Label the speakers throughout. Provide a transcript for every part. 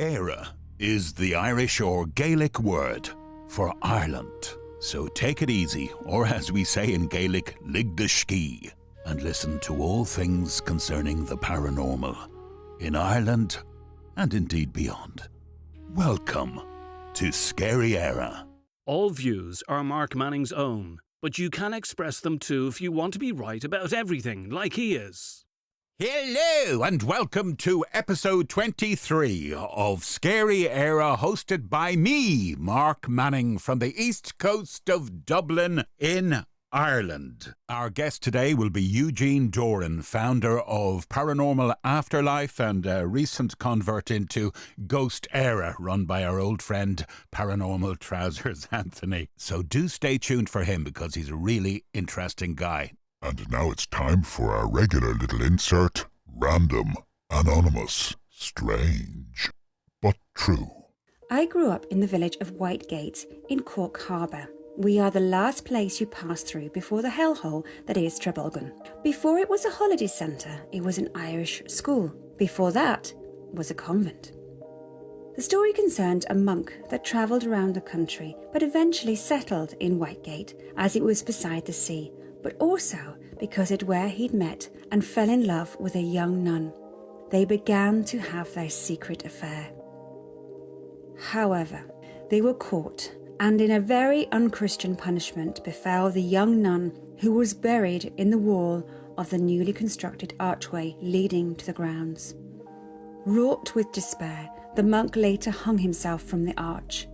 Speaker 1: Éire is the Irish or Gaelic word for Ireland. So take it easy, or as we say in Gaelic, lig the ski, and listen to all things concerning the paranormal in Ireland and indeed beyond. Welcome to Scary Éire.
Speaker 2: All views are Mark Manning's own, but you can express them too if you want to be right about everything, like he is.
Speaker 1: Hello and welcome to episode 23 of Scary Éire, hosted by me, Mark Manning, from the east coast of Dublin in Ireland. Our guest today will be Eugene Doran, founder of Paranormal Afterlife and a recent convert into Ghost Éire, run by our old friend Paranormal Trousers Anthony. So do stay tuned for him because he's a really interesting guy.
Speaker 3: And now it's time for our regular little insert, random, anonymous, strange, but true.
Speaker 4: I grew up in the village of Whitegate in Cork Harbour. We are the last place you pass through before the hellhole that is Trabolgan. Before it was a holiday centre, it was an Irish school. Before that was a convent. The story concerned a monk that travelled around the country but eventually settled in Whitegate as it was beside the sea, but also because it's where he'd met and fell in love with a young nun. They began to have their secret affair. However, they were caught, and in a very unchristian punishment befell the young nun, who was buried in the wall of the newly constructed archway leading to the grounds. Wrought with despair, the monk later hung himself from the arch.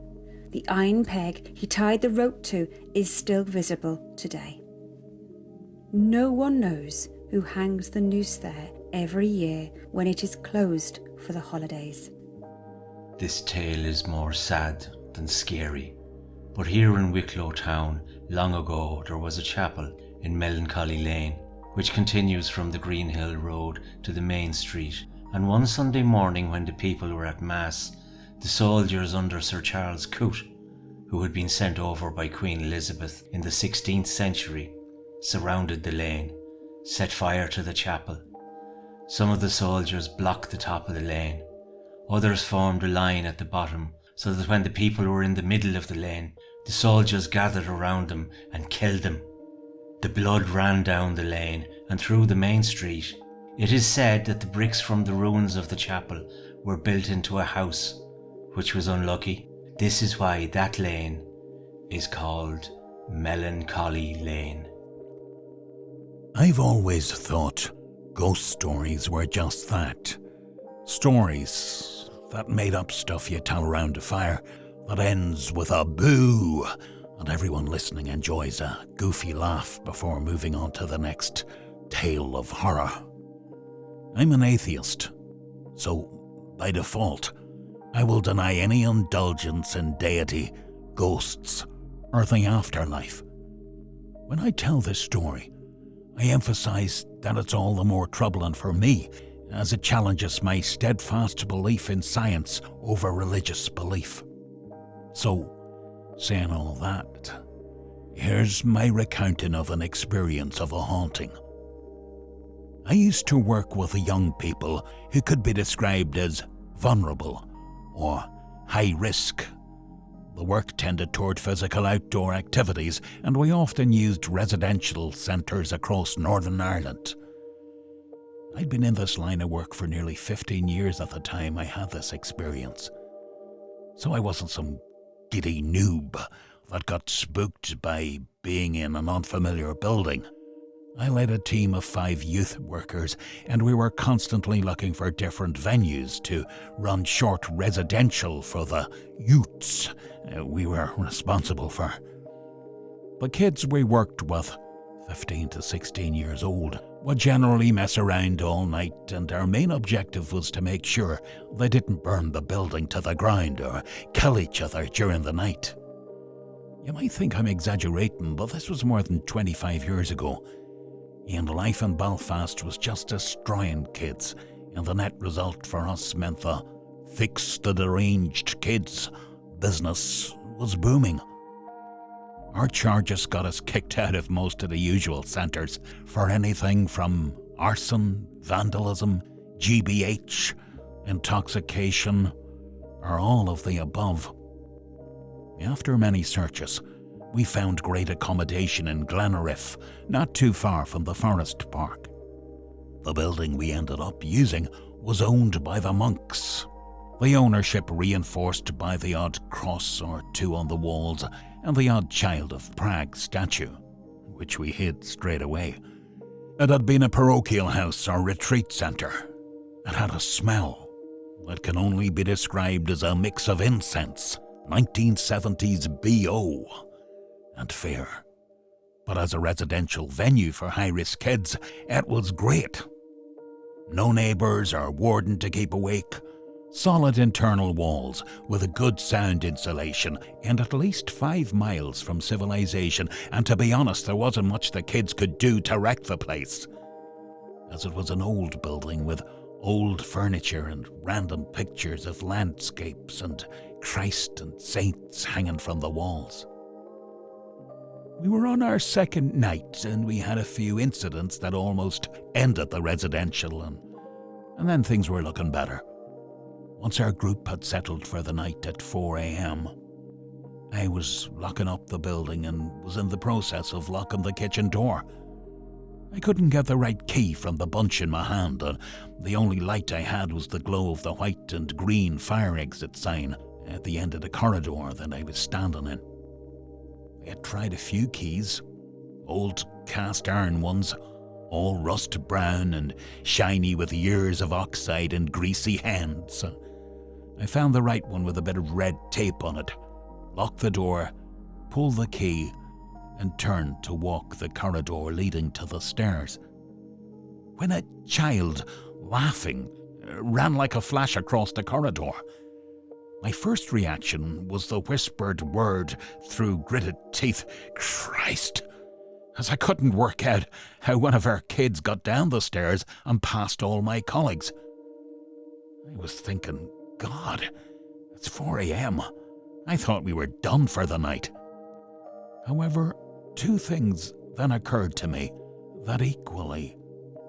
Speaker 4: The iron peg he tied the rope to is still visible today. No one knows who hangs the noose there every year when it is closed for the holidays.
Speaker 5: This tale is more sad than scary, but here in Wicklow town, long ago, there was a chapel in Melancholy Lane, which continues from the Green Hill Road to the main street. And one Sunday morning when the people were at Mass, the soldiers under Sir Charles Coote, who had been sent over by Queen Elizabeth in the 16th century, surrounded the lane, set fire to the chapel. Some of the soldiers blocked the top of the lane. Others formed a line at the bottom, so that when the people were in the middle of the lane, the soldiers gathered around them and killed them. The blood ran down the lane and through the main street. It is said that the bricks from the ruins of the chapel were built into a house, which was unlucky. This is why that lane is called Melancholy Lane.
Speaker 1: I've always thought ghost stories were just that. Stories that made up stuff you tell around a fire that ends with a boo and everyone listening enjoys a goofy laugh before moving on to the next tale of horror. I'm an atheist, so by default, I will deny any indulgence in deity, ghosts, or the afterlife. When I tell this story, I emphasize that it's all the more troubling for me as it challenges my steadfast belief in science over religious belief. So, saying all that, here's my recounting of an experience of a haunting. I used to work with young people who could be described as vulnerable or high risk. The work tended toward physical outdoor activities, and we often used residential centres across Northern Ireland. I'd been in this line of work for nearly 15 years at the time I had this experience. So I wasn't some giddy noob that got spooked by being in an unfamiliar building. I led a team of 5 youth workers, and we were constantly looking for different venues to run short residential for the youths we were responsible for. The kids we worked with, 15 to 16 years old, would generally mess around all night, and our main objective was to make sure they didn't burn the building to the ground or kill each other during the night. You might think I'm exaggerating, but this was more than 25 years ago. And life in Belfast was just destroying kids, and the net result for us meant the fix the deranged kids business was booming. Our charges got us kicked out of most of the usual centres for anything from arson, vandalism, GBH, intoxication, or all of the above. After many searches, we found great accommodation in Glenariff, not too far from the forest park. The building we ended up using was owned by the monks, the ownership reinforced by the odd cross or two on the walls and the odd Child of Prague statue, which we hid straight away. It had been a parochial house or retreat centre. It had a smell that can only be described as a mix of incense, 1970s BO, and fear. But as a residential venue for high-risk kids, it was great. No neighbours or warden to keep awake, solid internal walls with a good sound insulation, and at least 5 miles from civilization, and to be honest, there wasn't much the kids could do to wreck the place, as it was an old building with old furniture and random pictures of landscapes and Christ and saints hanging from the walls. We were on our second night and we had a few incidents that almost ended the residential, and then things were looking better. Once our group had settled for the night at 4 a.m, I was locking up the building and was in the process of locking the kitchen door. I couldn't get the right key from the bunch in my hand, and the only light I had was the glow of the white and green fire exit sign at the end of the corridor that I was standing in. I had tried a few keys, old cast iron ones, all rust brown and shiny with years of oxide and greasy hands. I found the right one with a bit of red tape on it, locked the door, pulled the key, and turned to walk the corridor leading to the stairs, when a child, laughing, ran like a flash across the corridor. My first reaction was the whispered word through gritted teeth, "Christ," as I couldn't work out how one of our kids got down the stairs and past all my colleagues. I was thinking, God, it's 4 a.m. I thought we were done for the night. However, 2 things then occurred to me that equally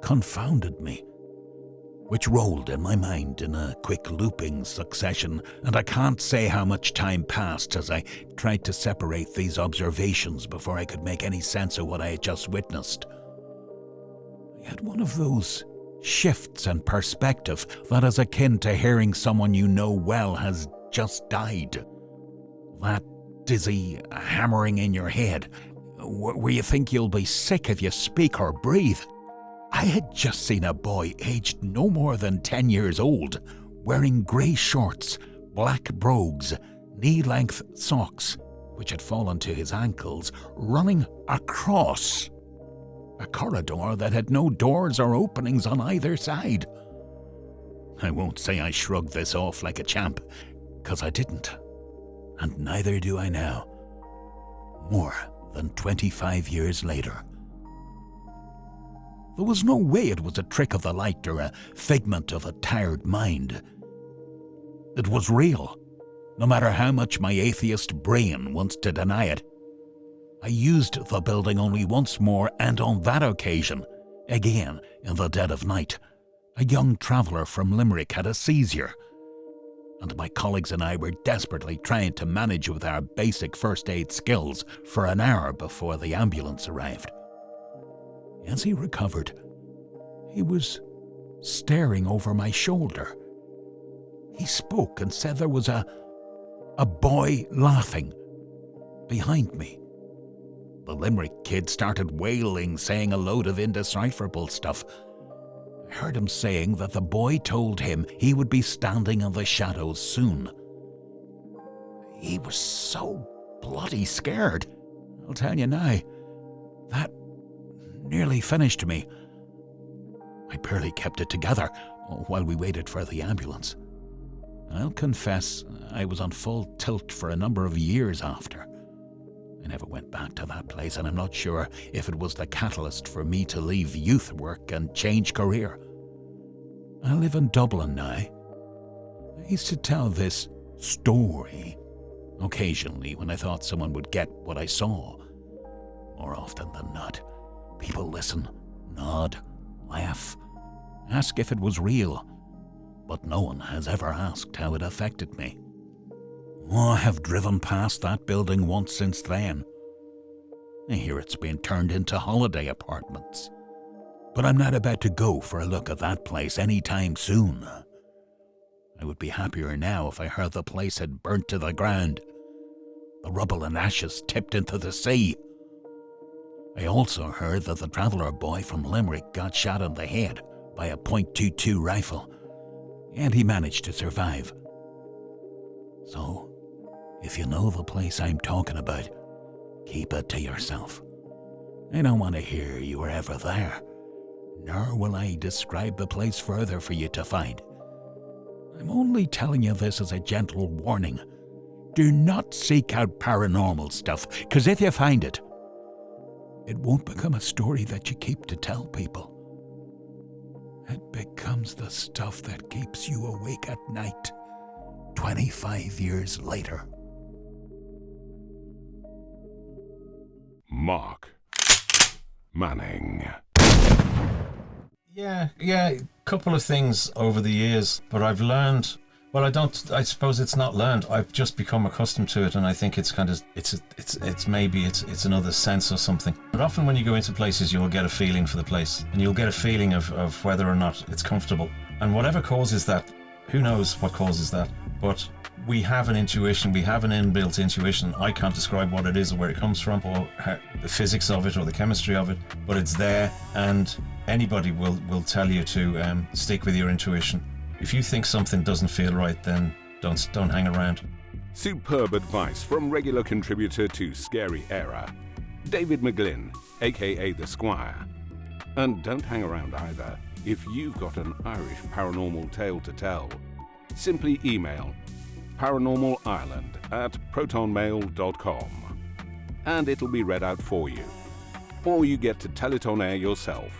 Speaker 1: confounded me, which rolled in my mind in a quick looping succession, and I can't say how much time passed as I tried to separate these observations before I could make any sense of what I had just witnessed. I had one of those shifts in perspective that is akin to hearing someone you know well has just died. That dizzy hammering in your head, where you think you'll be sick if you speak or breathe. I had just seen a boy aged no more than 10 years old, wearing grey shorts, black brogues, knee-length socks, which had fallen to his ankles, running across a corridor that had no doors or openings on either side. I won't say I shrugged this off like a champ, 'cause I didn't, and neither do I now, more than 25 years later. There was no way it was a trick of the light or a figment of a tired mind. It was real, no matter how much my atheist brain wants to deny it. I used the building only once more, and on that occasion, again in the dead of night, a young traveller from Limerick had a seizure, and my colleagues and I were desperately trying to manage with our basic first aid skills for an hour before the ambulance arrived. As he recovered, he was staring over my shoulder. He spoke and said there was a boy laughing behind me. The Limerick kid started wailing, saying a load of indecipherable stuff. I heard him saying that the boy told him he would be standing in the shadows soon. He was so bloody scared, I'll tell you now. That nearly finished me. I barely kept it together while we waited for the ambulance. I'll confess I was on full tilt for a number of years after. I never went back to that place, and I'm not sure if it was the catalyst for me to leave youth work and change career. I live in Dublin now. I used to tell this story occasionally when I thought someone would get what I saw. More often than not, people listen, nod, laugh, ask if it was real. but no one has ever asked how it affected me. I have driven past that building once since then. I hear it's been turned into holiday apartments. But I'm not about to go for a look at that place anytime soon. I would be happier now if I heard the place had burnt to the ground, the rubble and ashes tipped into the sea. I also heard that the traveller boy from Limerick got shot in the head by a .22 rifle, and he managed to survive. So, if you know the place I'm talking about, keep it to yourself. I don't want to hear you were ever there, nor will I describe the place further for you to find. I'm only telling you this as a gentle warning. Do not seek out paranormal stuff, because if you find it, it won't become a story that you keep to tell people. It becomes the stuff that keeps you awake at night, 25 years later.
Speaker 6: Mark Manning.
Speaker 7: Yeah, a couple of things over the years, but I've learned. Well, I suppose it's not learned. I've just become accustomed to it, and I think it's kind of, it's maybe it's another sense or something. But often when you go into places, you'll get a feeling for the place, and you'll get a feeling of whether or not it's comfortable. And whatever causes that, who knows what causes that, but we have an intuition, we have an inbuilt intuition. I can't describe what it is or where it comes from or the physics of it or the chemistry of it, but it's there, and anybody will tell you to stick with your intuition. If you think something doesn't feel right, then don't hang around.
Speaker 6: Superb advice from regular contributor to Scary Era, David McGlynn, aka The Squire. And don't hang around either. If you've got an Irish paranormal tale to tell, simply email paranormalireland@protonmail.com and it'll be read out for you. Or you get to tell it on air yourself.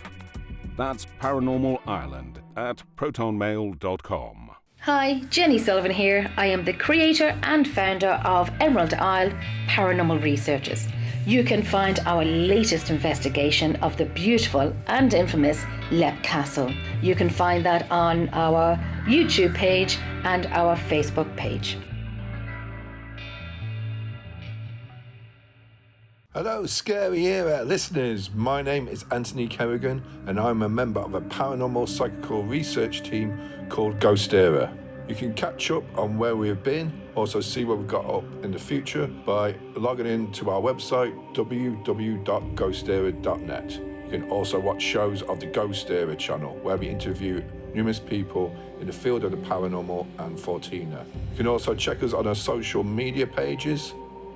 Speaker 6: That's paranormalireland@protonmail.com.
Speaker 8: Hi, Jenny Sullivan here. I am the creator and founder of Emerald Isle Paranormal Researchers. You can find our latest investigation of the beautiful and infamous Leap Castle. You can find that on our YouTube page and our Facebook page.
Speaker 9: Hello, Scary Era listeners. My name is Anthony Kerrigan, and I'm a member of a paranormal psychical research team called Ghost Era. You can catch up on where we've been, also see what we've got up in the future by logging in to our website, www.ghostera.net. You can also watch shows of the Ghost Era channel, where we interview numerous people in the field of the paranormal and Fortina. You can also check us on our social media pages,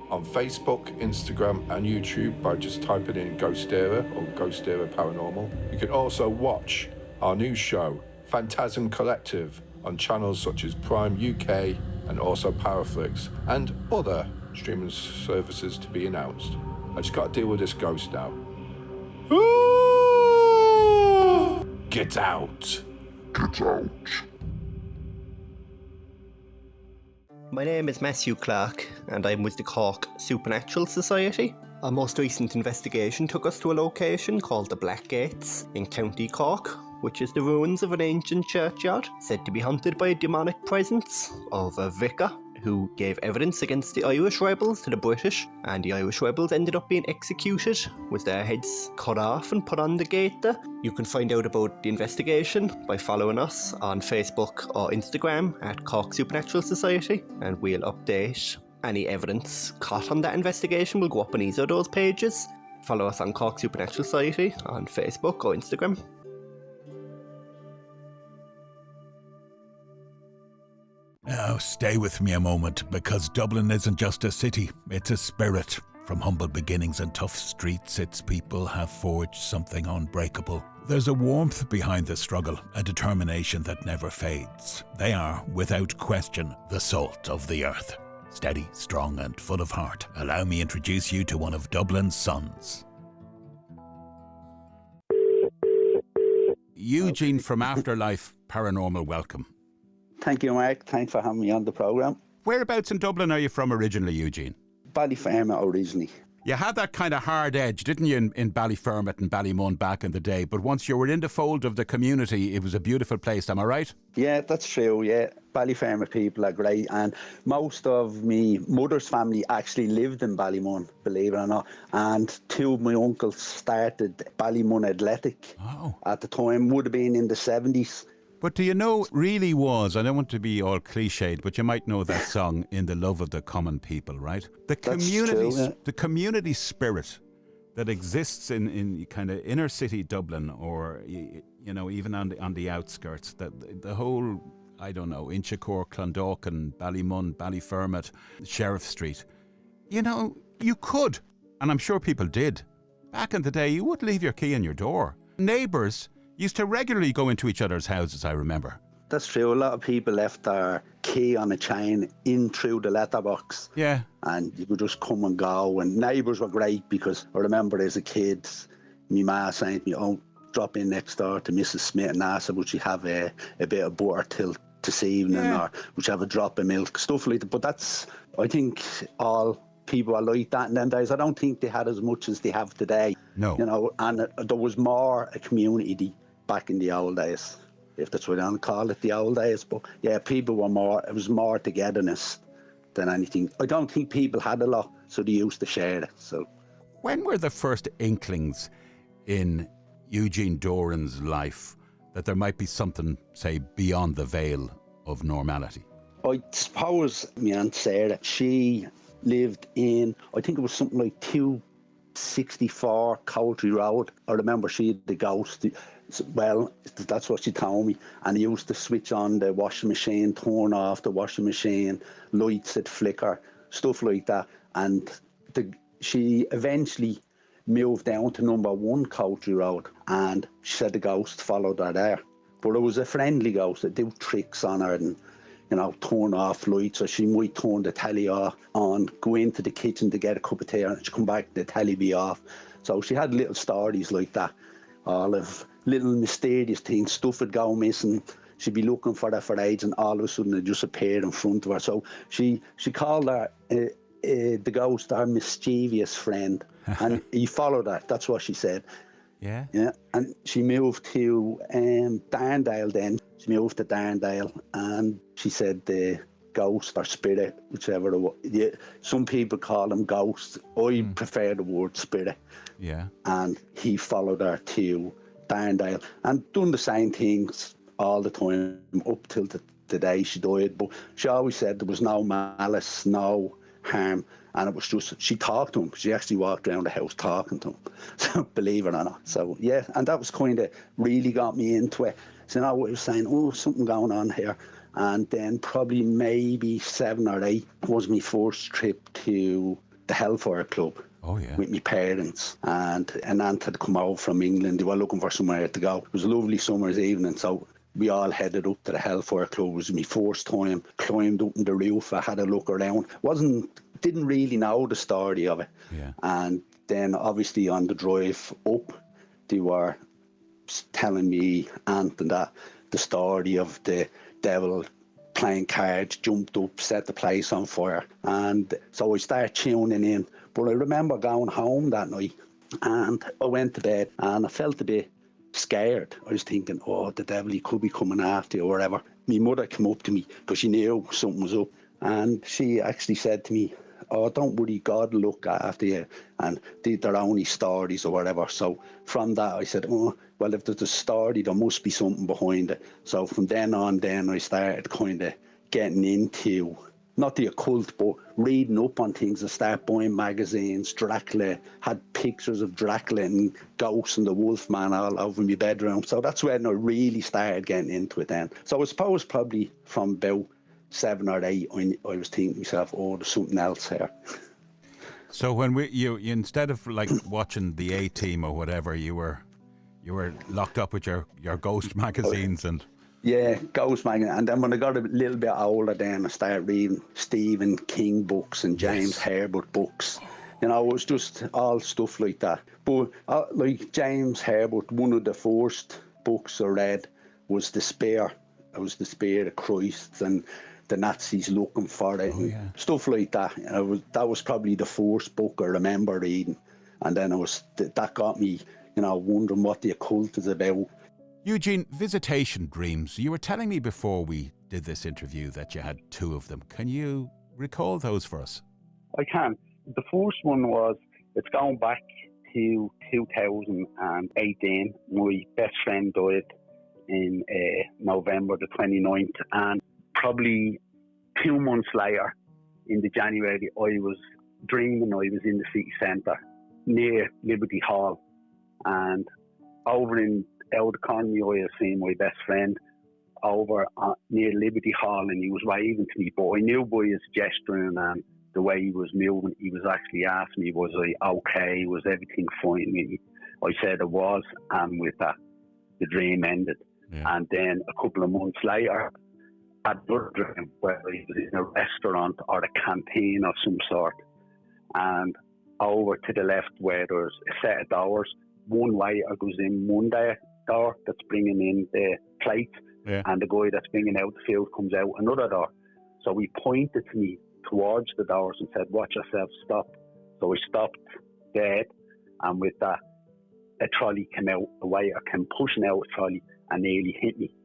Speaker 9: on Facebook, Instagram and YouTube by just typing in Ghost Era or Ghost Era Paranormal. You can also watch our new show, Phantasm Collective, on channels such as Prime UK and also Paraflix and other streaming services to be announced. I just got to deal with this ghost now. Get out!
Speaker 3: Get out.
Speaker 10: My name is Matthew Clark, and I'm with the Cork Supernatural Society. Our most recent investigation took us to a location called the Black Gates in County Cork, which is the ruins of an ancient churchyard said to be haunted by a demonic presence of a vicar who gave evidence against the Irish rebels to the British, and the Irish rebels ended up being executed with their heads cut off and put on the gate there. You can find out about the investigation by following us on Facebook or Instagram at Cork Supernatural Society, and we'll update any evidence caught on that investigation will go up on either of those pages. Follow us on Cork Supernatural Society on Facebook or Instagram.
Speaker 1: Now, stay with me a moment, because Dublin isn't just a city, it's a spirit. From humble beginnings and tough streets, its people have forged something unbreakable. There's a warmth behind the struggle, a determination that never fades. They are, without question, the salt of the earth. Steady, strong and full of heart. Allow me introduce you to one of Dublin's sons. Eugene from Afterlife Paranormal, welcome.
Speaker 11: Thank you, Mark. Thanks for having me on the programme.
Speaker 1: Whereabouts in Dublin are you from originally, Eugene?
Speaker 11: Ballyferma originally.
Speaker 1: You had that kind of hard edge, didn't you, in Ballyfermot and Ballymun back in the day? But once you were in the fold of the community, it was a beautiful place, am I right?
Speaker 11: Yeah, that's true, yeah. Ballyfermot people are great, and most of me mother's family actually lived in Ballymun, believe it or not. And two of my uncles started Ballymun Athletic at the time, would have been in the 70s.
Speaker 1: But do you know, it really was, I don't want to be all cliched, but you might know that song, In the Love of the Common People, right? The community,
Speaker 11: true, yeah.
Speaker 1: The community spirit that exists in kind of inner city Dublin, or, you know, even on the outskirts, that the whole, I don't know, Inchicore, Clondalkin, Ballymun, Ballyfermot, Sheriff Street, you know, you could, and I'm sure people did. Back in the day, you would leave your key in your door. Neighbours used to regularly go into each other's houses, I remember.
Speaker 11: That's true. A lot of people left their key on a chain in through the letterbox.
Speaker 1: Yeah.
Speaker 11: And you could just come and go. And neighbours were great, because I remember as a kid, my ma saying to me, oh, drop in next door to Mrs. Smith and ask her would she have a bit of butter till this evening, or would she have a drop of milk, stuff like that. But that's, I think all people are like that in them days. I don't think they had as much as they have today.
Speaker 1: No.
Speaker 11: You know, and there was more a community back in the old days, if that's what I want to call it, the old days. But yeah, people were more, it was more togetherness than anything. I don't think people had a lot, so they used to share it. So,
Speaker 1: when were the first inklings in Eugene Doran's life that there might be something, say, beyond the veil of normality?
Speaker 11: I suppose my Aunt Sarah, she lived in, I think it was something like 264 Coultry Road. I remember she had the ghost. Well, that's what she told me. And he used to switch on the washing machine, turn off the washing machine, lights that flicker, stuff like that. And she eventually moved down to number 1 Coultry Road, and she said the ghost followed her there. But it was a friendly ghost that did tricks on her and, you know, turn off lights, or she might turn the telly on, go into the kitchen to get a cup of tea, and she'd come back, the telly be off. So she had little stories like that, all of little mysterious things, stuff would go missing. She'd be looking for her for ages, and all of a sudden it just appeared in front of her. So she called her the ghost our mischievous friend, and he followed her. That's what she said.
Speaker 1: Yeah.
Speaker 11: Yeah. And she moved to Darndale then. She moved to Darndale, and she said the ghost or spirit, whichever it was. Yeah, some people call them ghosts. I prefer the word spirit.
Speaker 1: Yeah. And
Speaker 11: he followed her to Darndale and done the same things all the time up till the day she died. But she always said there was no malice, no harm, and it was just, she talked to him. She actually walked around the house talking to him. So believe it or not. So yeah, and that was kind of really got me into it. So now I was saying, oh, something going on here. And then probably maybe 7 or 8 was my first trip to the Hellfire Club.
Speaker 1: Oh, yeah.
Speaker 11: With my parents, and an aunt had come over from England. They were looking for somewhere to go. It was a lovely summer's evening, so we all headed up to the Hellfire Club. It was my first time. Climbed up on the roof. I had a look around. Didn't really know the story of it.
Speaker 1: Yeah.
Speaker 11: And then obviously on the drive up, they were telling me, aunt and that, the story of the devil playing cards, jumped up, set the place on fire. And so I started tuning in. But I remember going home that night, and I went to bed, and I felt a bit scared. I was thinking, oh, the devil, he could be coming after you or whatever. My mother came up to me because she knew something was up, and she actually said to me, oh, don't worry, God will look after you, and they're only stories or whatever. So from that I said, oh, well, if there's a story, there must be something behind it. So from then on, I started kind of getting into, not the occult, but reading up on things. I started buying magazines. Dracula, had pictures of Dracula and ghosts and the Wolfman all over my bedroom. So that's when I really started getting into it then. So I suppose probably from about 7 or 8, I was thinking to myself, oh, there's something else here.
Speaker 1: So when you instead of like watching the A-Team or whatever, you were locked up with your ghost magazines and...
Speaker 11: Yeah, ghost magazine. And then when I got a little bit older, then I started reading Stephen King books and James Herbert books. You know, it was just all stuff like that. But like James Herbert, one of the first books I read was Despair. It was the Spirit of Christ, and the Nazis looking for it, and stuff like that. That was probably the first book I remember reading, and then that got me, wondering what the occult is about.
Speaker 1: Eugene, visitation dreams. You were telling me before we did this interview that you had 2 of them. Can you recall those for us?
Speaker 11: I can. The first one was, it's going back to 2018. My best friend died in November the 29th, and probably 2 months later, in the January, I was dreaming I was in the city centre near Liberty Hall, and over in out the corner I had seen my best friend over near Liberty Hall, and he was waving to me, but I knew by his gesturing and the way he was moving, he was actually asking me, was I okay, was everything fine? I said it was, and with that, the dream ended. And then a couple of months later, I had another dream where he was in a restaurant or a canteen of some sort, and over to the left where there's a set of doors, one waiter goes in one door that's bringing in the plates, and the guy that's bringing out the food comes out another door. So he pointed to me towards the doors and said, watch yourself, stop. So I stopped dead, and with that, a trolley came out, a waiter came pushing out a trolley and nearly hit me.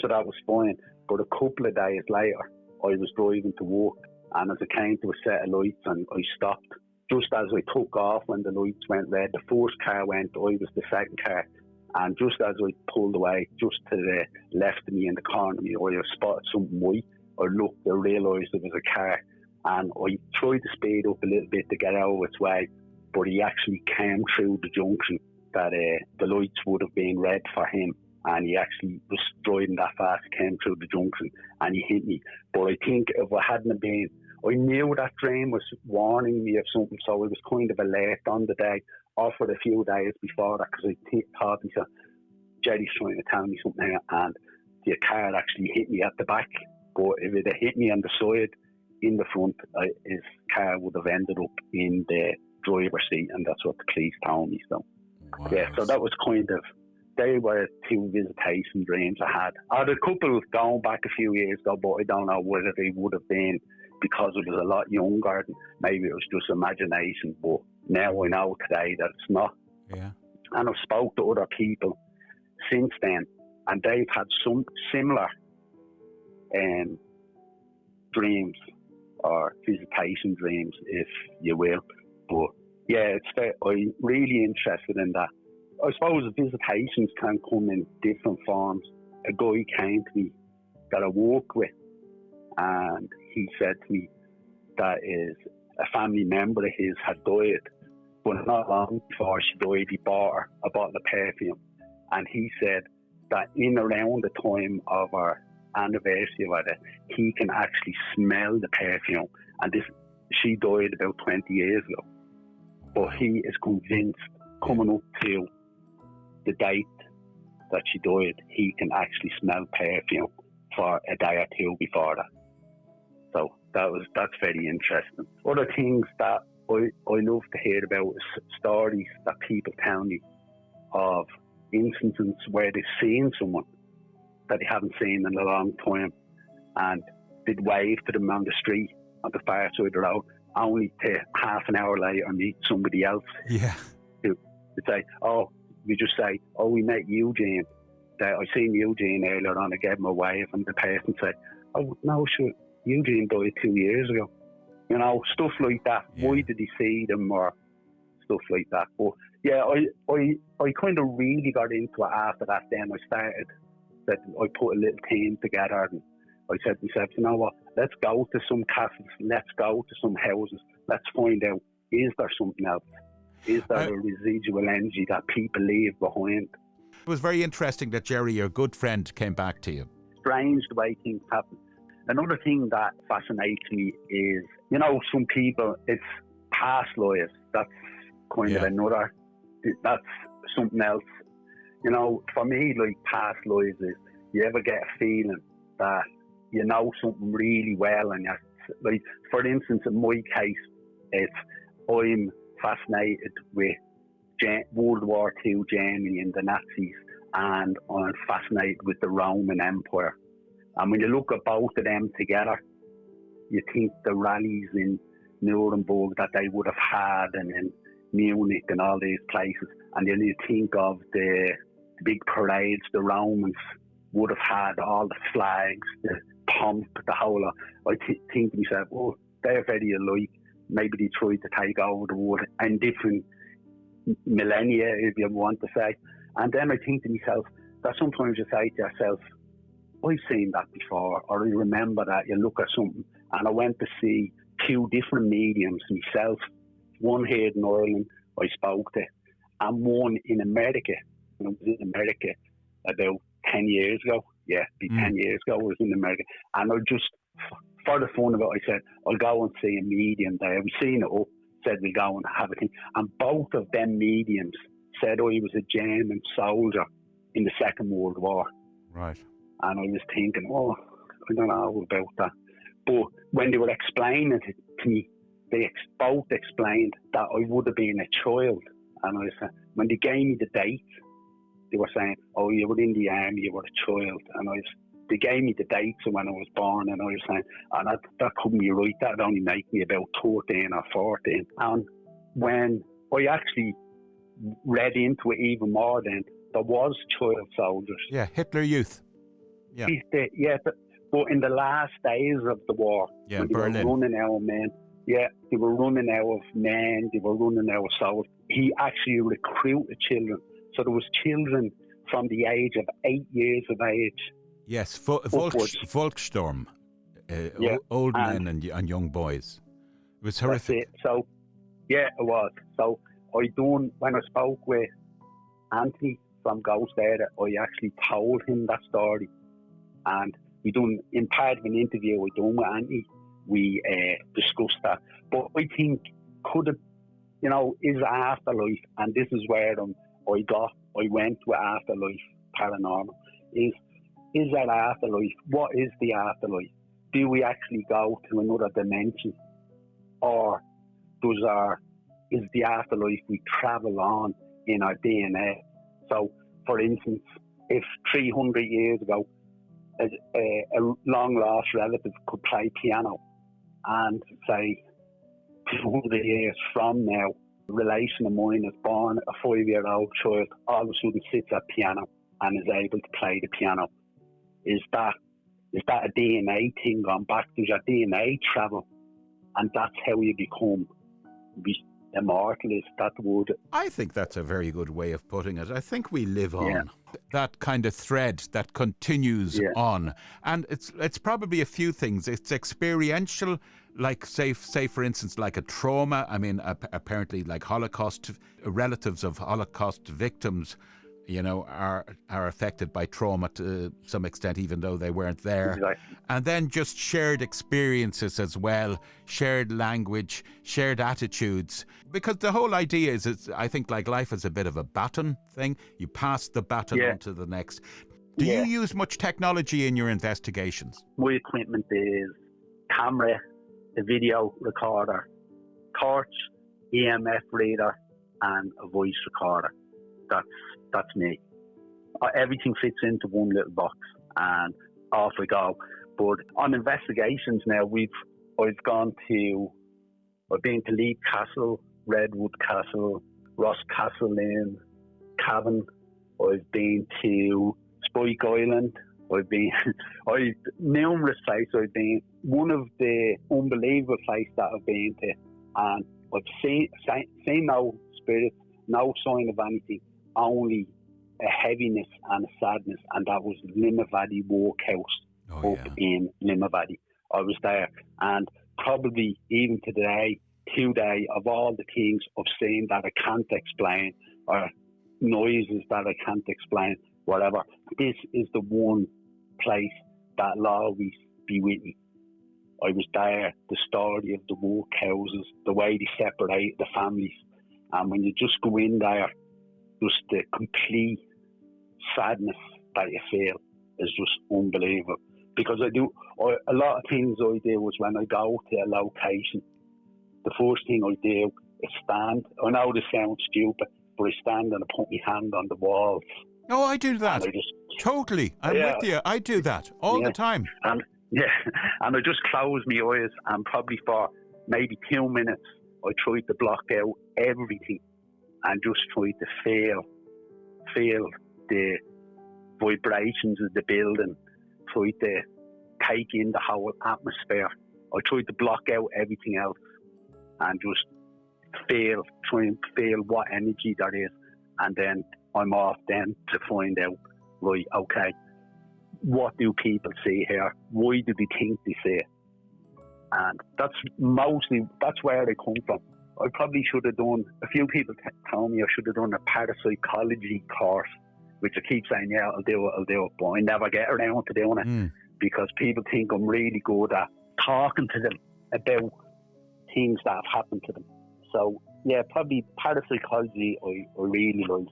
Speaker 11: So that was fine. But a couple of days later, I was driving to work, and as I came to a set of lights and I stopped, just as I took off when the lights went red, the first car went, I was the second car, and just as I pulled away, just to the left of me in the corner of me, I spotted something white. I looked, I realised it was a car, and I tried to speed up a little bit to get out of its way, but he actually came through the junction that the lights would have been red for him, and he actually was driving that fast, came through the junction, and he hit me. But I think if I hadn't been, I knew that dream was warning me of something, so I was kind of alert on the day, offered a few days before that, because I thought, he said, Jerry's trying to tell me something here, and the car actually hit me at the back. But if it had hit me on the side, in the front, his car would have ended up in the driver's seat, and that's what the police told me. So, so that was kind of, they were 2 visitation dreams I had. I had a couple going back a few years ago, but I don't know whether they would have been because I was a lot younger, and maybe it was just imagination, but now I know today that it's not. And I've spoke to other people since then, and they've had some similar dreams or visitation dreams, if you will. But yeah, I'm really interested in that. I suppose visitations can come in different forms. A guy came to me that I work with, and he said to me that is a family member of his had died, but not long before she died, he bought her a bottle of perfume, and he said that in around the time of our anniversary of it, he can actually smell the perfume, and she died about 20 years ago, but he is convinced coming up to the date that she died, he can actually smell perfume for a day or 2 before that. So that's very interesting. Other things that I love to hear about is stories that people tell me of instances where they've seen someone that they haven't seen in a long time, and they'd wave to them on the street on the far side of the road, only to half an hour later meet somebody else. Who would say, we just say, we met Eugene. I seen Eugene earlier on, I gave him a wave, and the person said, no, sure, Eugene died 2 years ago. Stuff like that. Why did he see them, or stuff like that? But yeah, I kind of really got into it after that. Then I put a little team together, and I said to myself, you know what, let's go to some castles, let's go to some houses, let's find out, is there something else? Is there a residual energy that people leave behind?
Speaker 1: It was very interesting that Jerry, your good friend, came back to you.
Speaker 11: Strange the way things happen. Another thing that fascinates me is, some people, it's past lives. That's kind of another, that's something else. For me, like past lives is, you ever get a feeling that you know something really well, and like, for instance, in my case, I'm fascinated with World War II Germany and the Nazis, and I'm fascinated with the Roman Empire. And when you look at both of them together, you think the rallies in Nuremberg that they would have had, and in Munich and all these places, and then you think of the big parades the Romans would have had, all the flags, the pomp, the whole lot. I think to myself, oh, they're very alike. Maybe they tried to take over the world in different millennia, if you want to say. And then I think to myself that sometimes you say to yourself, I've seen that before, or I remember that. You look at something, and I went to see 2 different mediums myself. One here in Ireland I spoke to, and one in America. And I was in America about 10 years ago. Yeah, 10 years ago I was in America. And I just, for the fun of it, I said, I'll go and see a medium there. We seen it up, said we'll go and have a thing. And both of them mediums said I was a German soldier in the Second World War.
Speaker 1: Right.
Speaker 11: And I was thinking, oh, I don't know about that. But when they were explaining it to me, they both explained that I would have been a child. And I said, when they gave me the date, they were saying, oh, you were in the army, you were a child. And they gave me the dates of when I was born, and I was saying, oh, that couldn't be right. That would only make me about 13 or 14. And when I actually read into it even more, then there was child soldiers.
Speaker 1: Yeah, Hitler Youth. Yeah.
Speaker 11: But in the last days of the war,
Speaker 1: yeah,
Speaker 11: when they
Speaker 1: Berlin.
Speaker 11: were running out of men, they were running out of men, they were running out of soldiers. He actually recruited children. So there was children from the age of 8 years of age.
Speaker 1: Yes, Volkssturm, old men and young boys. It was horrific.
Speaker 11: That's it. So, yeah, it was. So when I spoke with Anthony from Ghost Era, I actually told him that story. And in part of an interview we done with Anthony, we discussed that. But I think, is afterlife, and this is where I went with afterlife paranormal, is that afterlife? What is the afterlife? Do we actually go to another dimension? Or is the afterlife we travel on in our DNA? So, for instance, if 300 years ago, a long-lost relative could play piano, and say 200 years from now, a relation of mine is born, a 5-year-old child, all of a sudden sits at piano and is able to play the piano. Is that a DNA thing gone back? Does your DNA travel? And that's how you become immortal, is that the word?
Speaker 1: I think that's a very good way of putting it. I think we live on that kind of thread that continues on. And it's probably a few things. It's experiential, like say for instance, like a trauma. I mean, apparently like Holocaust, relatives of Holocaust victims, are affected by trauma to some extent, even though they weren't there.
Speaker 11: Exactly.
Speaker 1: And then just shared experiences as well, shared language, shared attitudes. Because the whole idea is, I think, like life is a bit of a baton thing. You pass the baton on to the next. Do you use much technology in your investigations?
Speaker 11: My equipment is camera, a video recorder, torch, EMF reader, and a voice recorder. That's me. Everything fits into one little box, and off we go. But on investigations now, I've been to Leith Castle, Redwood Castle, Ross Castle in Cavan. I've been to Spike Island. I've been numerous places I've been. One of the unbelievable places that I've been to, and I've seen no spirits, no sign of anything, only a heaviness and a sadness, and that was Limavady Workhouse in Limavady. I was there, and probably even today, of all the things I've seen that I can't explain, or noises that I can't explain, whatever, this is the one place that'll always be with me. I was there, the story of the workhouses, the way they separate the families, and when you just go in there, just the complete sadness that you feel is just unbelievable. Because a lot of things I do was when I go to a location, the first thing I do is stand. I know this sounds stupid, but I stand and I put my hand on the walls.
Speaker 1: Oh, I do that.
Speaker 11: And I just
Speaker 1: Totally. I'm with you. I do that all the time.
Speaker 12: And and I just close my eyes, and probably for maybe 2 minutes, I try to block out everything and just try to feel the vibrations of the building, try to take in the whole atmosphere. I try to block out everything else and just try and feel what energy there is, and then I'm off then to find out, right, okay, what do people see here? Why do they think they see it? And that's where they come from. I probably should have done, a few people tell me I should have done a parapsychology course, which I keep saying, yeah, I'll do it, but I never get around to doing it because people think I'm really good at talking to them about things that have happened to them. So, yeah, probably parapsychology I really like.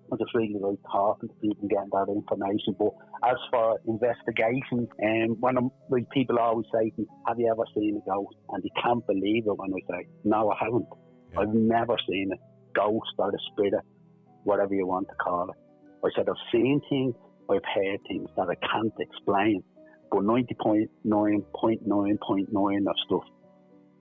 Speaker 12: I just really like talking to people and getting that information. But as for investigations, when people always say to me, have you ever seen a ghost? And they can't believe it when I say, no, I haven't. Yeah. I've never seen a ghost or a spirit, whatever you want to call it. I said, I've seen things, I've heard things that I can't explain. But 90.9.9.9 of stuff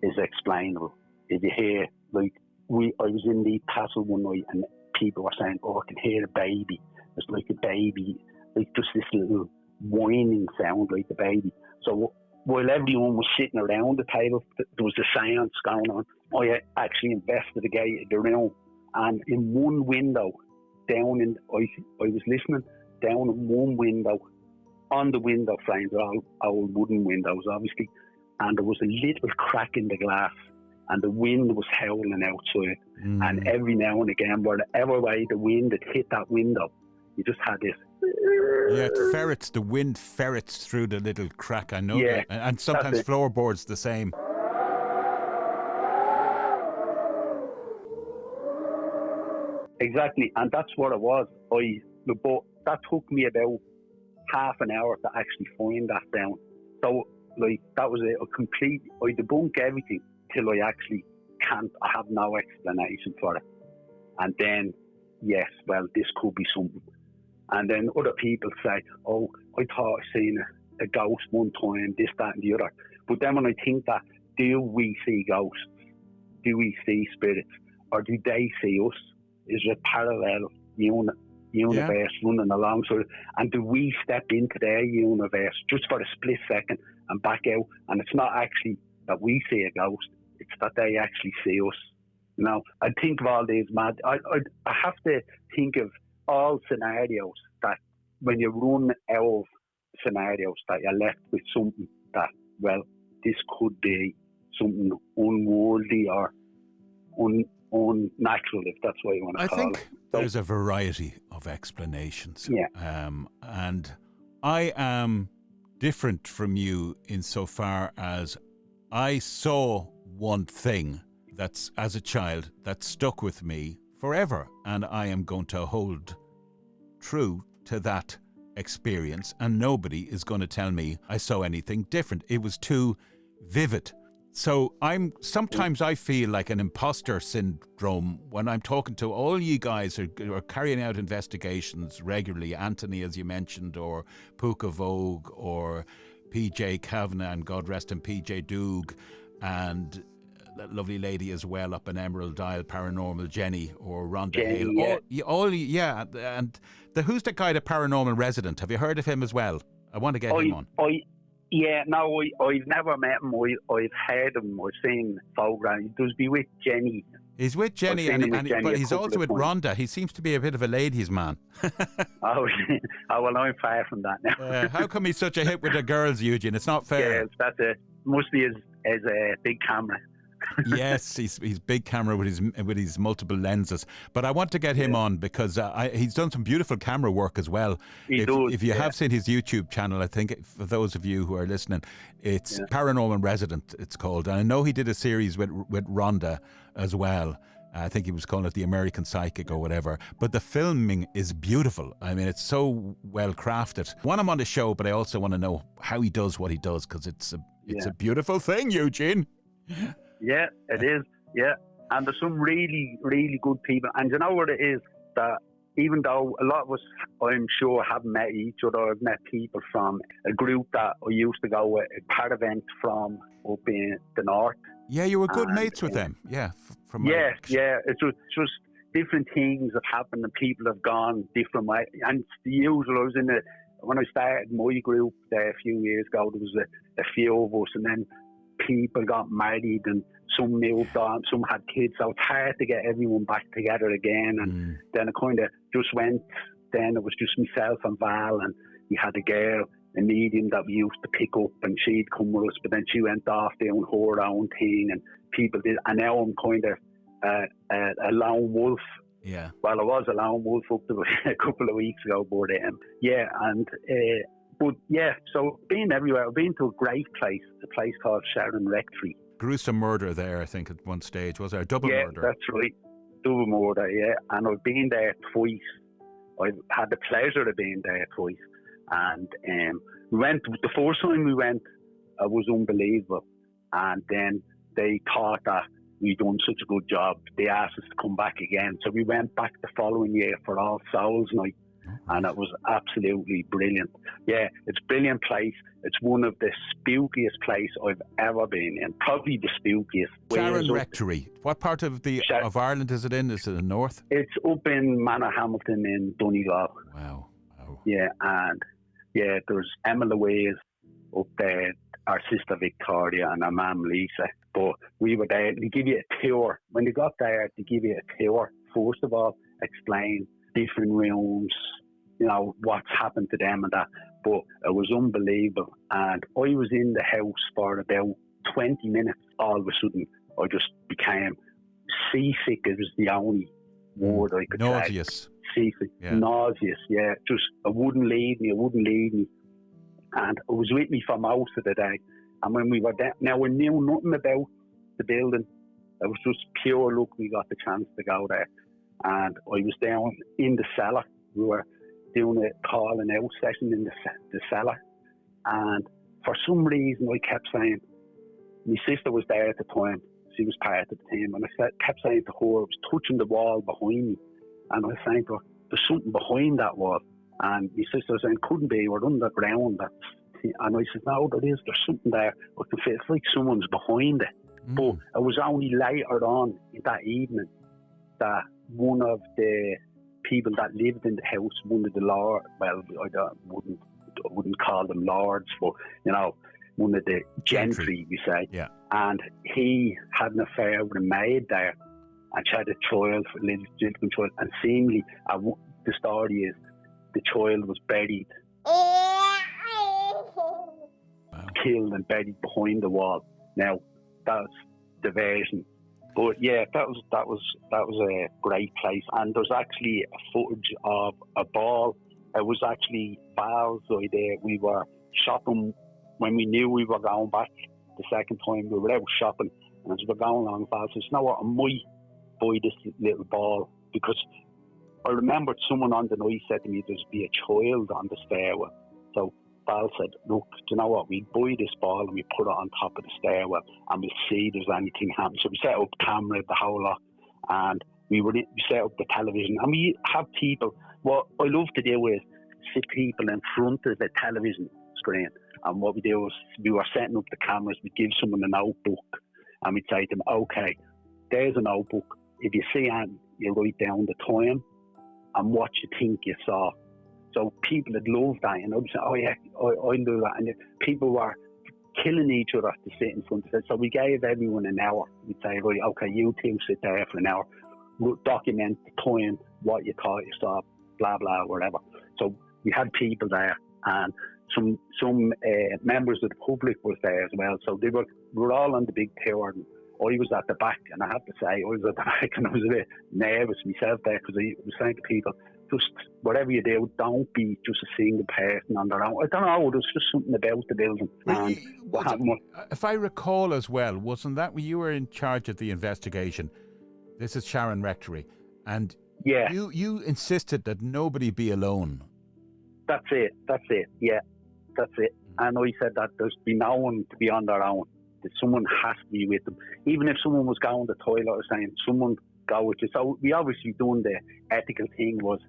Speaker 12: is explainable. If you hear, I was in the castle one night and people were saying, oh, I can hear a baby. It's like a baby, like just this little whining sound like a baby. So while everyone was sitting around the table, there was a seance going on. I actually investigated the room, and in one window, I was listening, down in one window, on the window frames, all old wooden windows, obviously, and there was a little crack in the glass, and the wind was howling outside. And every now and again, whatever way the wind had hit that window, you just had this.
Speaker 1: Yeah, the wind ferrets through the little crack, I know that. And sometimes floorboards the same.
Speaker 12: Exactly, and that's what it was. But that took me about half an hour to actually find that down. So, that was I debunk everything till I actually I have no explanation for it. And then, yes, well, this could be something. And then other people say, oh, I thought I seen a ghost one time, this, that, and the other. But then when I think that, do we see ghosts? Do we see spirits? Or do they see us? Is there a parallel universe running alongside? And do we step into their universe just for a split second and back out? And it's not actually that we see a ghost, it's that they actually see us. You know, I think of all these mad. I have to think of all scenarios that when you run out of scenarios that you're left with something that, well, this could be something unworldly or unnatural, if that's what you want to call it. I think
Speaker 1: there's a variety of explanations.
Speaker 12: Yeah.
Speaker 1: And I am different from you insofar as I saw one thing that's, as a child, that stuck with me forever, and I am going to hold true to that experience, and nobody is going to tell me I saw anything different. It was too vivid. So sometimes I feel like an imposter syndrome when I'm talking to all you guys who are carrying out investigations regularly, Anthony, as you mentioned, or Puka Vogue, or PJ Kavanagh, and God rest him, PJ Doog, and that lovely lady as well up in Emerald Isle, Paranormal Jenny, or Rhonda Hale.
Speaker 12: Yeah.
Speaker 1: And who's the guy, the Paranormal Resident? Have you heard of him as well? I want to get him on.
Speaker 12: I've never met him. I've heard him. I've seen photographs. He does be with Jenny.
Speaker 1: He's with Jenny, but he's also with Rhonda. He seems to be a bit of a ladies' man.
Speaker 12: Well, I'm far from that now.
Speaker 1: How come he's such a hit with the girls, Eugene? It's not fair.
Speaker 12: Yeah, must be his big camera.
Speaker 1: Yes, he's big camera with his multiple lenses. But I want to get him on because he's done some beautiful camera work as well. If you have seen his YouTube channel, I think for those of you who are listening, it's Paranormal Resident, it's called. And I know he did a series with Rhonda as well. I think he was calling it The American Psychic or whatever. But the filming is beautiful. I mean, it's so well crafted. I want him on the show, but I also want to know how he does what he does, because it's a beautiful thing, Eugene.
Speaker 12: Yeah, it is. Yeah, and there's some really, really good people. And you know what it is? That even though a lot of us, I'm sure, haven't met each other, I've met people from a group that I used to go with a part event from up in the north.
Speaker 1: Yeah, you were good mates with them. Yeah,
Speaker 12: It's just different things have happened and people have gone different ways. And it's the usual. I was when I started my group there a few years ago, there was a few of us, and then people got married and some moved on, some had kids, so it's hard to get everyone back together again. And then it kind of just went, then it was just myself and Val, and we had a girl, a medium that we used to pick up, and she'd come with us, but then she went off doing her own thing, and people did, and now I'm kind of a lone wolf.
Speaker 1: Yeah.
Speaker 12: Well, I was a lone wolf up to a couple of weeks ago, but so being everywhere, I've been to a great place, a place called Sharon Rectory.
Speaker 1: Gruesome murder there, I think, at one stage. Was there a double murder?
Speaker 12: Yeah, that's right. Double murder, yeah. And I've been there twice. I've had the pleasure of being there twice. And we went, the first time we went, it was unbelievable. And then they thought that we'd done such a good job. They asked us to come back again. So we went back the following year for All Souls Night. And it was absolutely brilliant. Yeah, it's a brilliant place. It's one of the spookiest places I've ever been in. Probably the spookiest.
Speaker 1: Sharon Rectory. What part of of Ireland is it in? Is it in the north?
Speaker 12: It's up in Manor Hamilton in Donegal.
Speaker 1: Wow.
Speaker 12: Yeah, and yeah, there's Emma Louise up there, our sister Victoria, and our mum Lisa. But we were there. They give you a tour. When they got there, they give you a tour. First of all, explain different rooms, you know, what's happened to them and that. But it was unbelievable. And I was in the house for about 20 minutes. All of a sudden, I just became seasick. It was the only word I could say.
Speaker 1: Nauseous.
Speaker 12: Seasick. Yeah. Nauseous, yeah. Just, it wouldn't leave me. And it was with me for most of the day. And when we were there, now we knew nothing about the building. It was just pure luck we got the chance to go there. And I was down in the cellar. We were doing a calling out session in the cellar. And for some reason, I kept saying, my sister was there at the time. She was part of the team. And I kept saying to her, I was touching the wall behind me. And I was saying to her, there's something behind that wall. And my sister was saying, couldn't be, we're underground. And I said, no, there's something there. I can feel it's like someone's behind it. But it was only later on in that evening that one of the people that lived in the house, one of the lords, well, I wouldn't call them lords, but, you know, one of the gentry, we say.
Speaker 1: Yeah.
Speaker 12: And he had an affair with a maid there, and she had a child, a little child, and seemingly, the story is, the child was buried, killed and buried behind the wall. Now, that's the version. But yeah, that was a great place. And there's actually a footage of a ball. It was actually Val's idea. We were shopping when we knew we were going back the second time. We were out shopping, and as we were going along, Val says, "You know what? I might buy this little ball," because I remembered someone on the night said to me there's be a child on the stairwell. So Val said, "Look, do you know what? We buy this ball and we put it on top of the stairwell, and we'll see if there's anything happen." So we set up camera, the whole lot, and we set up the television, and we have people. What I love to do is sit people in front of the television screen, and what we do is we were setting up the cameras. We give someone a notebook, and we'd say to them, "Okay, there's a notebook. If you see anything, you write down the time and what you think you saw." So people had loved that, and I'd say, "Oh yeah, I'll do that." And people were killing each other to sit in front of it. So we gave everyone an hour. We'd say, "Right, okay, you two sit there for an hour. We'll document the time, what you thought you saw, blah, blah, whatever." So we had people there, and some members of the public was there as well. So we were all on the big tour, and I was at the back, and I have to say, I was at the back, and I was a bit nervous myself there, because I was saying to people, just whatever you do, don't be just a single person on their own. I don't know, there's just something about the building.
Speaker 1: If I recall as well, wasn't that when you were in charge of the investigation? This is Sharon Rectory, and
Speaker 12: yeah,
Speaker 1: you insisted that nobody be alone.
Speaker 12: That's it, yeah, that's it. And I said that there's be no one to be on their own. That someone has to be with them. Even if someone was going to the toilet or saying, someone go with you. So we obviously done the ethical thing was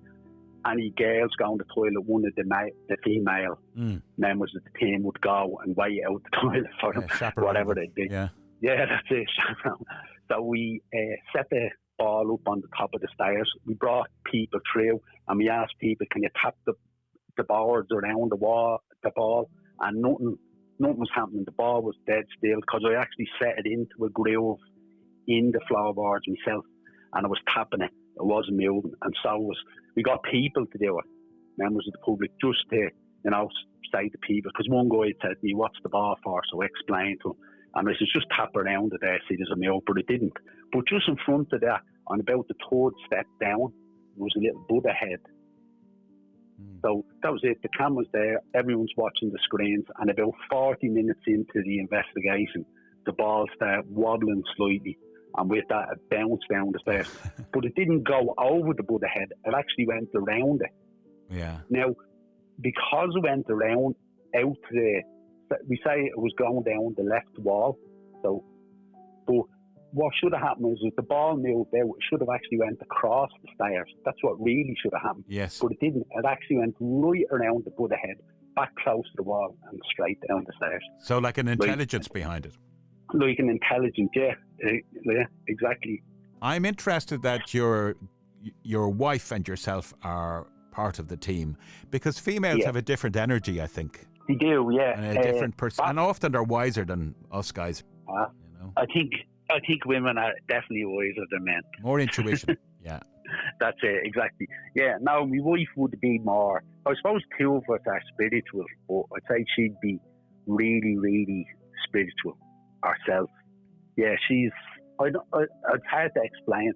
Speaker 12: any girls going to the toilet, one of the female members of the team would go and wait out the toilet for them, whatever they did.
Speaker 1: Yeah,
Speaker 12: that's it, chaperone. So we set the ball up on the top of the stairs. We brought people through, and we asked people, can you tap the boards around the ball? And nothing was happening. The ball was dead still, because I actually set it into a groove in the floorboards myself, and I was tapping it. It wasn't moving, and so we got people to do it, members of the public, just to, say to people, because one guy said to me, what's the ball for? So I explained to him, and I said, just tap around it there, see there's a move, but it didn't. But just in front of that, on about the third step down, there was a little Buddha head. So that was it. The camera's there, everyone's watching the screens, and about 40 minutes into the investigation, the ball started wobbling slightly, and with that, it bounced down the stairs. But it didn't go over the Buddha head, it actually went around it.
Speaker 1: Yeah.
Speaker 12: Now, because it went around out to we say it was going down the left wall. So, but what should have happened is if the ball moved out, it should have actually went across the stairs. That's what really should have happened.
Speaker 1: Yes.
Speaker 12: But it didn't. It actually went right around the Buddha head, back close to the wall, and straight down the stairs.
Speaker 1: So like an intelligence behind it.
Speaker 12: Like an intelligence, yeah, exactly.
Speaker 1: I'm interested that your wife and yourself are part of the team, because females have a different energy, I think.
Speaker 12: They do, yeah.
Speaker 1: And a different person, and often they're wiser than us guys.
Speaker 12: I think women are definitely wiser than men.
Speaker 1: More intuition, yeah.
Speaker 12: That's it, exactly. Yeah, now my wife would be more, I suppose two of us are spiritual, but I'd say she'd be really, really spiritual herself. Yeah, it's hard to explain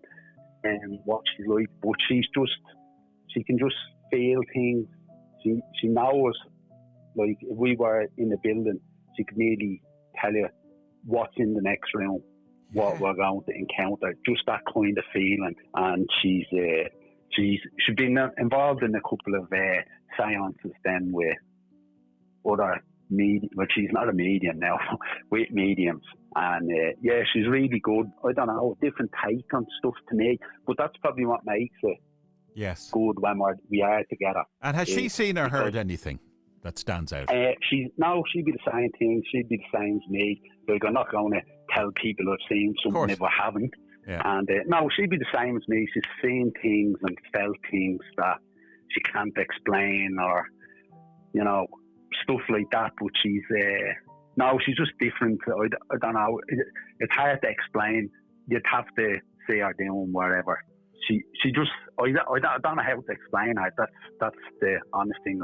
Speaker 12: what she's like, but she can just feel things. She knows, like if we were in the building, she could nearly tell you what's in the next room, what we're going to encounter, just that kind of feeling. And she's been involved in a couple of seances then with other medium. Well, she's not a medium now, with mediums. And she's really good. I don't know, different take on stuff to me, but that's probably what makes it good when we are together.
Speaker 1: And has she seen or heard anything that stands out?
Speaker 12: She'd be the same thing. She'd be the same as me. Like, I'm not going to tell people I've seen something if I haven't.
Speaker 1: Yeah.
Speaker 12: And no, she'd be the same as me. She's seen things and felt things that she can't explain, or stuff like that. But she's just different. I don't know. It's hard to explain. You'd have to see her doing whatever. She just, I don't know how to explain her. That's the honest thing.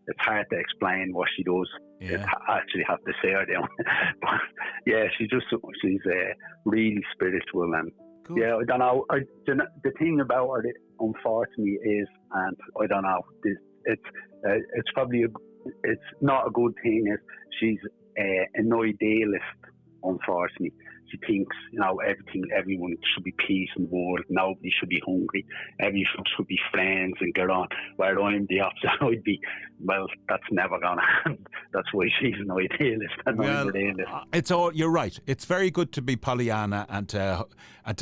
Speaker 12: It's hard to explain what she does.
Speaker 1: Yeah.
Speaker 12: I actually have to say her down. But yeah, she's really spiritual, and yeah, I don't know. The thing about her, unfortunately, is, and I don't know, it's probably it's not a good thing. Is she's an idealist, unfortunately. She thinks, everyone should be peace in the world, nobody should be hungry, everyone should be friends and get on. Where I'm the opposite, I'd be, well, that's never going to happen. That's why she's an idealist and I'm an idealist.
Speaker 1: You're right. It's very good to be Pollyanna and to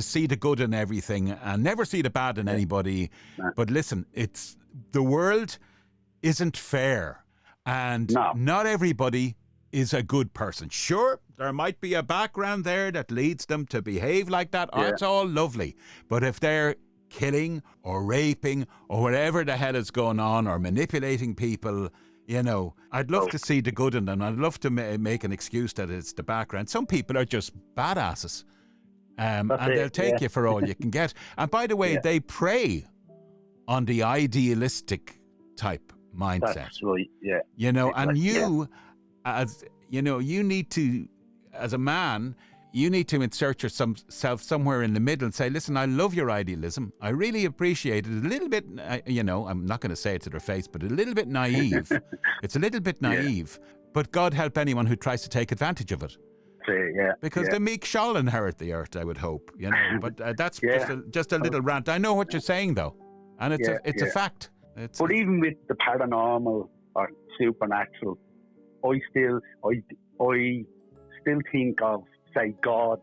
Speaker 1: see the good in everything and never see the bad in anybody. But listen, the world isn't fair, and not everybody is a good person. Sure, there might be a background there that leads them to behave like that. Oh, it's all lovely. But if they're killing or raping or whatever the hell is going on, or manipulating people, I'd love to see the good in them. I'd love to make an excuse that it's the background. Some people are just badasses. And they'll take you for all you can get. And by the way, they prey on the idealistic type mindset.
Speaker 12: That's right, yeah.
Speaker 1: And you... As you need to, as a man, you need to insert yourself somewhere in the middle and say, listen, I love your idealism. I really appreciate it. A little bit, I'm not going to say it to their face, but a little bit naive. It's a little bit naive. But God help anyone who tries to take advantage of it. Because the meek shall inherit the earth, I would hope. But that's just a little rant. I know what you're saying, though. And it's a fact.
Speaker 12: But even with the paranormal or supernatural, I still think of, say, God.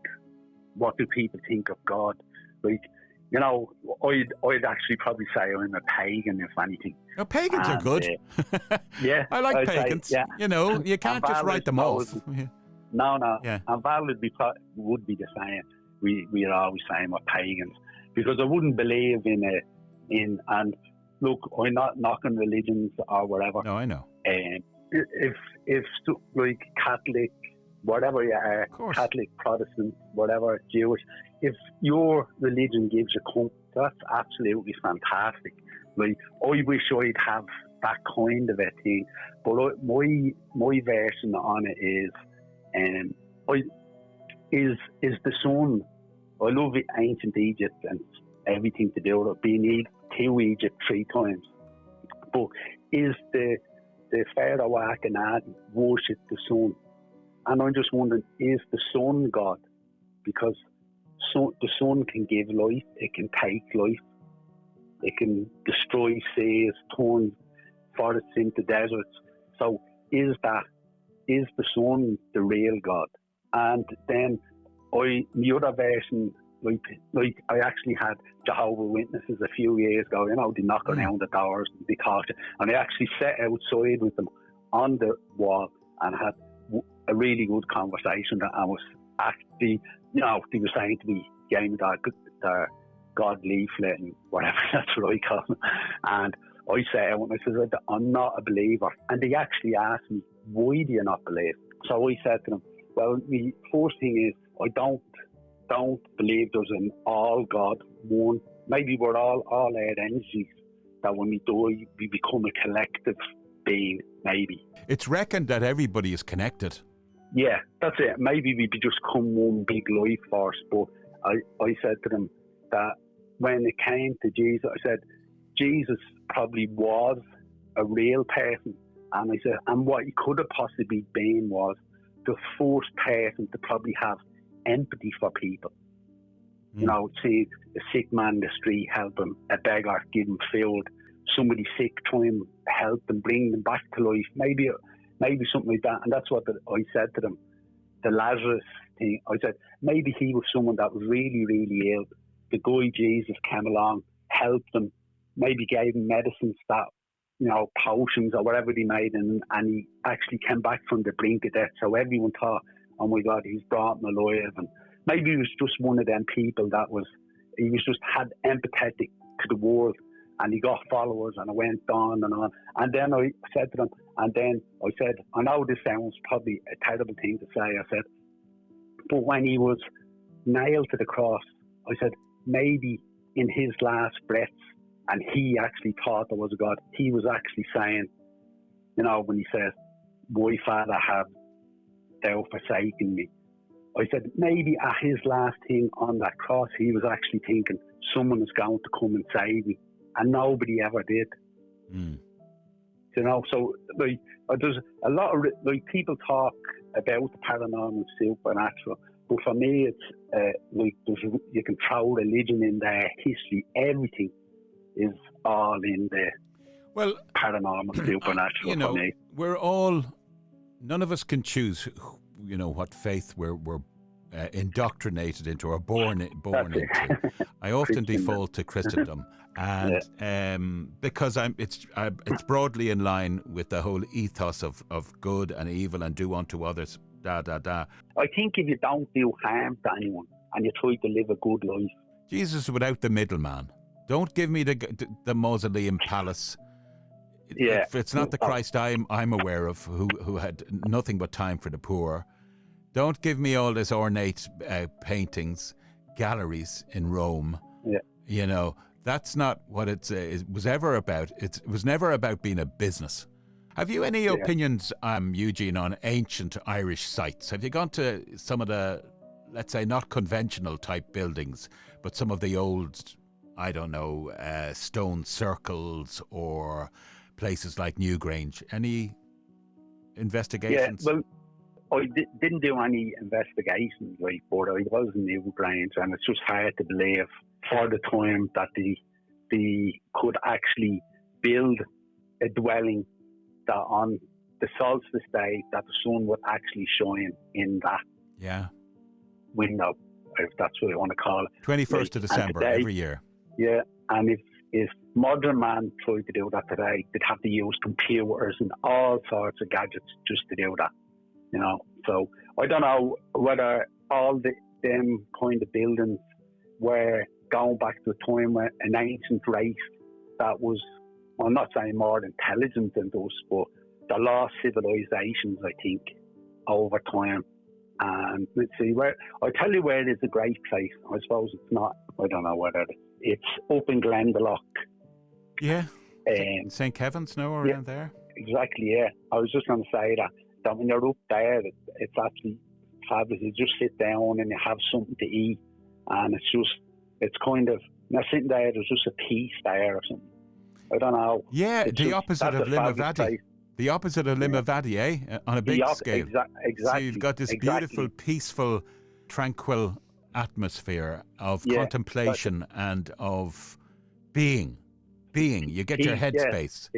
Speaker 12: What do people think of God? Like, You know, I'd actually probably say I'm a pagan, if anything.
Speaker 1: No, pagans are good.
Speaker 12: Yeah.
Speaker 1: I like
Speaker 12: I'd
Speaker 1: pagans.
Speaker 12: say, yeah.
Speaker 1: You know, you can't just write them off.
Speaker 12: No.
Speaker 1: Yeah.
Speaker 12: And Val would be the same. We're always saying we're pagans. Because I wouldn't believe and look, I'm not knocking religions or whatever.
Speaker 1: No, I know.
Speaker 12: If like Catholic, whatever you are, Catholic, Protestant, whatever, Jewish, if your religion gives you comfort, that's absolutely fantastic. Like, I wish I'd have that kind of a thing. But my version on it is the sun. I love ancient Egypt and everything to do with it, being to Egypt 3 times. But is the Pharaoh Akhenaten worship the sun? And I'm just wondering, is the sun God? Because the sun can give life, it can take life, it can destroy seas, turn forests into deserts. So is the sun the real God? And then my other version, like I actually had Jehovah's Witnesses a few years ago, you know, they knock around the doors, they talk, and I actually sat outside with them on the wall and had a really good conversation. And I was actually, you know, they were saying to me, gave me the God leaflet and whatever, that's what I call them. And I sat out and I said, I'm not a believer. And they actually asked me, why do you not believe? So I said to them, well, the first thing is, I don't believe there's an all God, one. Maybe we're all our energies, that when we die, we become a collective being, maybe.
Speaker 1: It's reckoned that everybody is connected.
Speaker 12: Yeah, that's it. Maybe we just become one big life force. But I said to them that when it came to Jesus, I said, Jesus probably was a real person. And I said, and what he could have possibly been was the first person to probably have empathy for people. You know, see a sick man in the street, help him, a beggar, give him food, somebody sick, try and help them, bring them back to life, maybe something like that. And that's what I said to them. The Lazarus thing, I said, maybe he was someone that was really, really ill. The guy Jesus came along, helped them, maybe gave him medicines that, you know, potions or whatever he made, and he actually came back from the brink of death. So everyone thought, oh my God, he's brought him alive. And maybe he was just one of them people he was just had empathetic to the world, and he got followers, and it went on and on. And then I said to them, I know this sounds probably a terrible thing to say, I said, but when he was nailed to the cross, I said, maybe in his last breaths, and he actually thought there was a God, he was actually saying, you know, when he says, my Father, have thou forsaken me. I said, maybe at his last thing on that cross, he was actually thinking, someone is going to come and save me. And nobody ever did. You know, so like, there's a lot of, like, people talk about the paranormal, supernatural, but for me, it's like you can throw religion in there, history, everything is all in there.
Speaker 1: Well,
Speaker 12: paranormal, supernatural,
Speaker 1: you know,
Speaker 12: for me.
Speaker 1: We're all, none of us can choose, you know, what faith we're indoctrinated into or born into. I often default to Christendom, and because it's broadly in line with the whole ethos of good and evil and do unto others. I
Speaker 12: think if you don't do harm to anyone and you try to live a good life,
Speaker 1: Jesus without the middleman. Don't give me the mausoleum palace.
Speaker 12: Yeah,
Speaker 1: it's not the Christ I'm aware of who had nothing but time for the poor. Don't give me all this ornate paintings, galleries in Rome.
Speaker 12: Yeah.
Speaker 1: You know, that's not what it was ever about. It was never about being a business. Have you any opinions, Eugene, on ancient Irish sites? Have you gone to some of the, let's say, not conventional type buildings, but some of the old, I don't know, stone circles or places like Newgrange? Any investigations?
Speaker 12: Yeah, well, I didn't do any investigations, like, but I was in Newgrange, and it's just hard to believe for the time that they could actually build a dwelling that on the solstice day that the sun would actually shine in that window. if that's what you want to call it.
Speaker 1: 21st of December
Speaker 12: today,
Speaker 1: every year.
Speaker 12: Yeah, and if modern man tried to do that today, they'd have to use computers and all sorts of gadgets just to do that, you know. So I don't know whether all them kind of buildings were going back to a time where an ancient race that was, well, I'm not saying more intelligent than us, but the lost civilizations, I think, over time. And let's see, I tell you where it is a great place. I suppose it's not, I don't know whether it's up in Glendalough.
Speaker 1: Yeah. St. Kevin's, no, around there?
Speaker 12: Exactly, yeah. I was just going to say that when you're up there, it's actually fabulous. You just sit down and you have something to eat, and it's kind of, you're sitting there, there's just a peace there or something. I don't know.
Speaker 1: Yeah, the opposite of Limavady. The opposite of Limavady, eh? On a big scale.
Speaker 12: Exactly.
Speaker 1: So you've got this beautiful, peaceful, tranquil atmosphere of contemplation and of being. You get your headspace.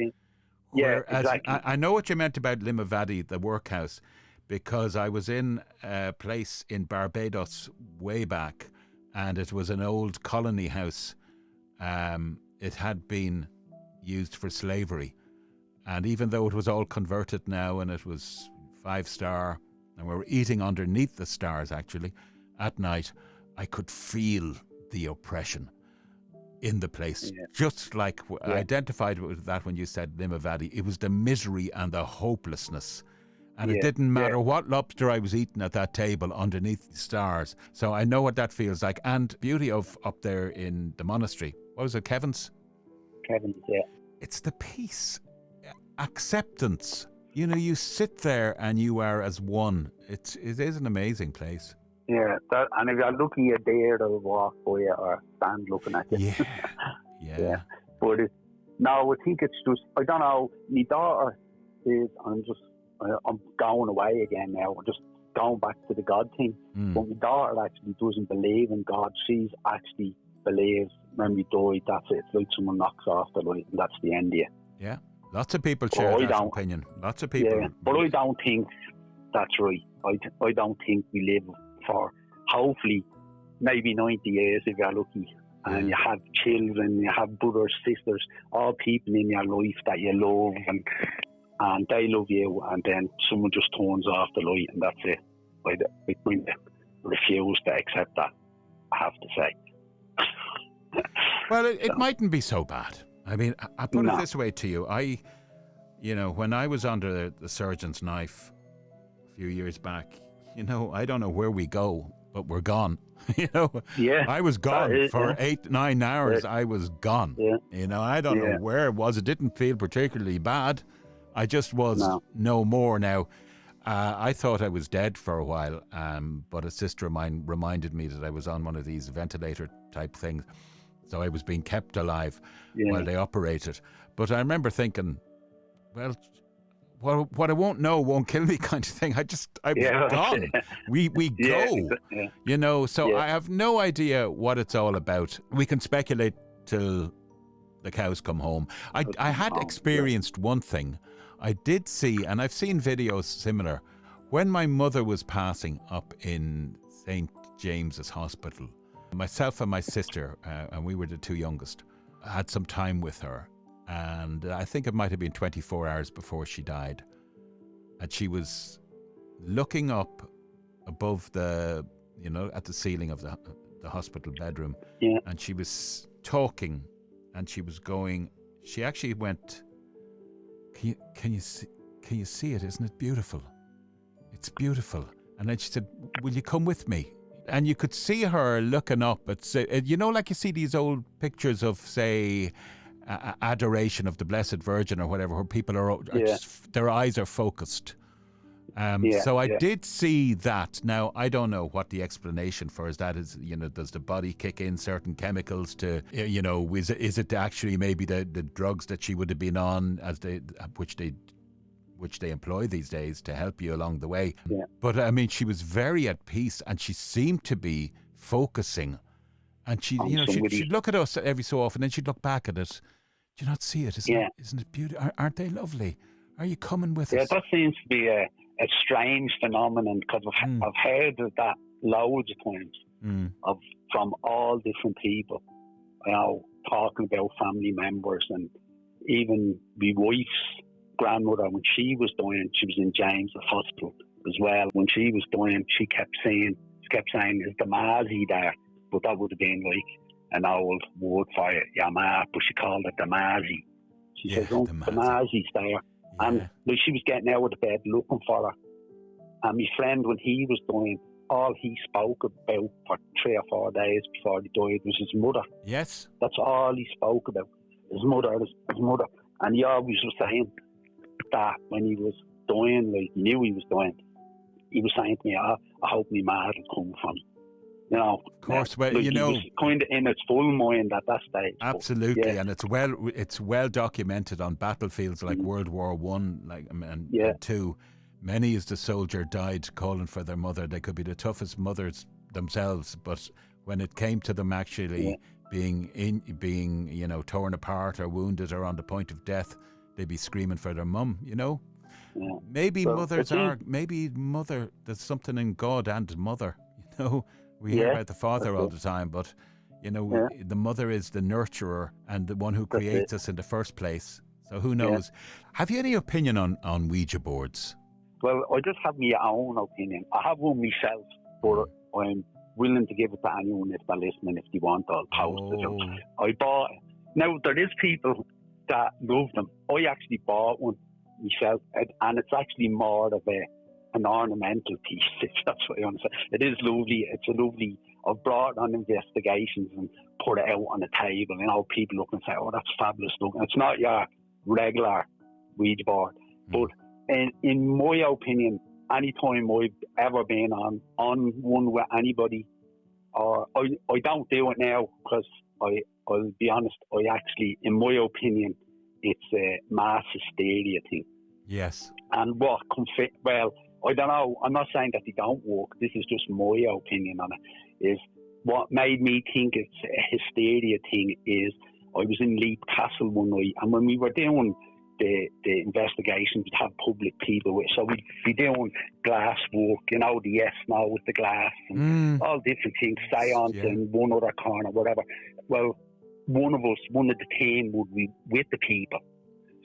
Speaker 1: Whereas,
Speaker 12: exactly.
Speaker 1: I know what you meant about Limavady, the workhouse, because I was in a place in Barbados way back, and it was an old colony house. It had been used for slavery. And even though it was all converted now and it was 5-star, and we were eating underneath the stars actually, at night, I could feel the oppression in the place. Just like I identified with that when you said Limavady. It was the misery and the hopelessness. And it didn't matter what lobster I was eating at that table underneath the stars. So I know what that feels like. And beauty of up there in the monastery. What was it, Kevin's?
Speaker 12: Kevin's, yeah.
Speaker 1: It's the peace. Acceptance. You know, you sit there and you are as one. It is an amazing place.
Speaker 12: Yeah, and if you're lucky, you're there, they'll walk by you or stand looking at you.
Speaker 1: Yeah.
Speaker 12: But no, I think it's just, I don't know, my daughter is, I'm going away again now. I'm just going back to the God thing. But my daughter actually doesn't believe in God. She's actually believes when we die, that's it. It's like someone knocks off the light and that's the end of you.
Speaker 1: Yeah. Lots of people share that opinion. Lots of people.
Speaker 12: Yeah, but I don't think that's right. I don't think we live for, hopefully, maybe 90 years if you're lucky. And you have children, you have brothers, sisters, all people in your life that you love and they love you, and then someone just turns off the light and that's it. I refuse to accept that, I have to say.
Speaker 1: Well, it mightn't be so bad. I mean, I put it this way to you. When I was under the surgeon's knife a few years back, I don't know where we go, but we're gone. I was gone for 8-9 hours. I was gone. I don't know where it was. It didn't feel particularly bad. I just was no more now. I thought I was dead for a while, but a sister of mine reminded me that I was on one of these ventilator type things. So I was being kept alive while they operated. But I remember thinking, well, what I won't know won't kill me kind of thing. I was gone. We go, so I have no idea what it's all about. We can speculate till the cows come home. I had experienced one thing. I did see, and I've seen videos similar, when my mother was passing up in St. James's Hospital. Myself and my sister, and we were the two youngest, had some time with her. And I think it might have been 24 hours before she died. And she was looking up above at the ceiling of the hospital bedroom. Yeah. And she was talking, and she was going, she actually went, can you see it? Isn't it beautiful? It's beautiful. And then she said, will you come with me? And you could see her looking up at, like you see these old pictures of, say, adoration of the Blessed Virgin or whatever, where people are just, their eyes are focused. So I did see that. Now, I don't know what the explanation for is. That is, does the body kick in certain chemicals to, is it actually maybe the drugs that she would have been on which they employ these days to help you along the way. Yeah. But I mean, she was very at peace, and she seemed to be focusing. And she'd look at us every so often, and she'd look back at it. Do you not see it? Isn't it beautiful? Aren't they lovely? Are you coming with us?
Speaker 12: Yeah, that seems to be a strange phenomenon, because I've heard of that loads of times. from all different people, you know, talking about family members, and even my wife's grandmother, when she was dying, she was in James Hospital as well. When she was dying, she kept saying, "Is the Mazzy there?" But that would have been like an old word for it, yeah, ma, but she called it the Mazzy. She says, "Oh, the Mazzy's there." Yeah. And like, she was getting out of the bed looking for her. And my friend, when he was dying, all he spoke about for 3 or 4 days before he died was his mother.
Speaker 1: Yes.
Speaker 12: That's all he spoke about. His mother. And he always was saying that when he was dying, like, he knew he was dying, he was saying to me, I hope my ma will come from. You know,
Speaker 1: of course, well,
Speaker 12: like,
Speaker 1: you know,
Speaker 12: kind of in its full mind at that stage.
Speaker 1: Absolutely,
Speaker 12: but, yeah.
Speaker 1: And it's well documented on battlefields like World War One, and two. Many as the soldier died calling for their mother. They could be the toughest mothers themselves, but when it came to them actually being you know, torn apart or wounded or on the point of death, they'd be screaming for their mum. You know, maybe there's something in God and mother. You know. We hear about the father all the time, but, you know, the mother is the nurturer and the one who creates us in the first place. So who knows? Have you any opinion on Ouija boards?
Speaker 12: Well, I just have my own opinion. I have one myself, but I'm willing to give it to anyone if they're listening. If they want, I'll post it. I bought it. Now, there is people that love them. I actually bought one myself, and it's actually more of an ornamental piece, if that's what you want to say. It is lovely. It's a lovely. I've brought on investigations and put it out on the table, and all people look and say, "Oh, that's fabulous looking." It's not your regular Ouija board, but in my opinion, any time I've ever been on one with anybody, or I don't do it now because I'll be honest. I actually, in my opinion, it's a mass hysteria thing.
Speaker 1: Yes.
Speaker 12: And what well, I don't know. I'm not saying that they don't work. This is just my opinion on it. Is what made me think it's a hysteria thing is I was in Leap Castle one night, and when we were doing the investigations, we'd have public people with, so we'd be doing glass work, you know, the yes, no with the glass, and all different things, seance in one other corner, whatever. Well, one of the team would be with the people.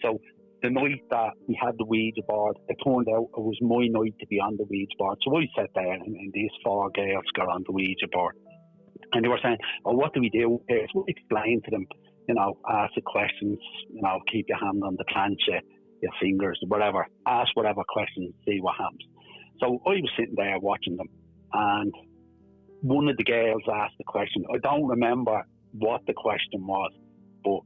Speaker 12: So the night that we had the Ouija board, it turned out it was my night to be on the Ouija board. So I sat there and these 4 girls got on the Ouija board. And they were saying, "Oh, what do we do?" So I explained to them, you know, ask the questions, you know, keep your hand on the plancha, your fingers, whatever. Ask whatever questions, see what happens. So I was sitting there watching them, and one of the girls asked the question. I don't remember what the question was, but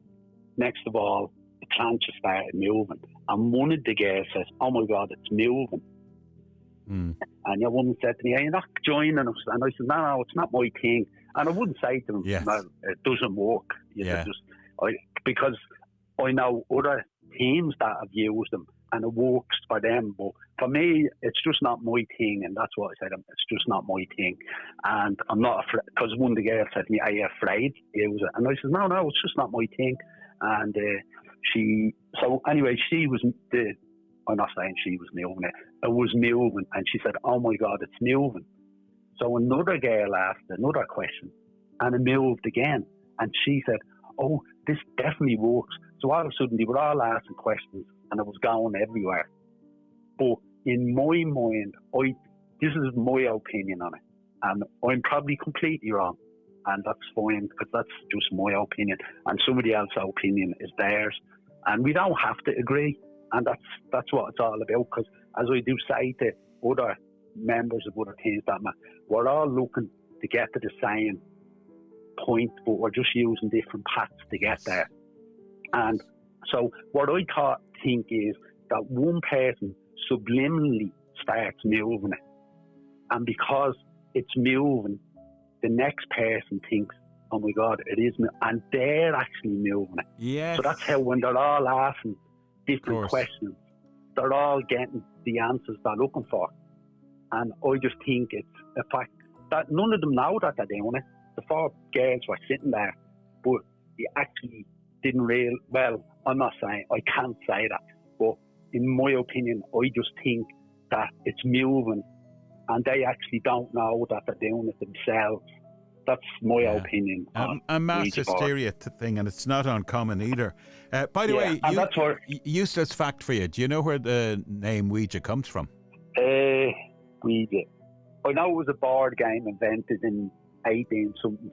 Speaker 12: next of all, the plancha started moving, and one of the girls says, "Oh my God, it's moving." And your woman said to me, "Are you not joining us?" And I said, no, it's not my thing. And I wouldn't say to them, "No, it doesn't work." Because I know other teams that have used them and it works for them, but for me, it's just not my thing. And that's what I said, it's just not my thing. And I'm not afraid, because one of the girls said to me, "Are you afraid to use it?" And I said, no, it's just not my thing. And so anyway, I'm not saying she was moving it. It was moving, and she said, "Oh my God, it's moving." So another girl asked another question, and it moved again. And she said, "Oh, this definitely works." So all of a sudden, they were all asking questions, and it was going everywhere. But in my mind, this is my opinion on it, and I'm probably completely wrong, and that's fine, because that's just my opinion, and somebody else's opinion is theirs, and we don't have to agree. And that's what it's all about, because as I do say to other members of other teams, that we're all looking to get to the same point, but we're just using different paths to get there. And so what I think is that one person subliminally starts moving it, and because it's moving, the next person thinks, "Oh my God, it is," and they're actually moving it.
Speaker 1: Yes.
Speaker 12: So that's how, when they're all asking different questions, they're all getting the answers they're looking for. And I just think it's a fact that none of them know that they're doing it. The 4 girls were sitting there, but they actually didn't well, I'm not saying, I can't say that, but in my opinion, I just think that it's moving, and they actually don't know that they're doing it themselves. That's my opinion.
Speaker 1: A mass
Speaker 12: Ouija board.
Speaker 1: hysteria thing, and it's not uncommon either. By the way,
Speaker 12: and that's where
Speaker 1: useless fact for you. Do you know where the name Ouija comes from?
Speaker 12: Ouija. I know it was a board game invented in 18 something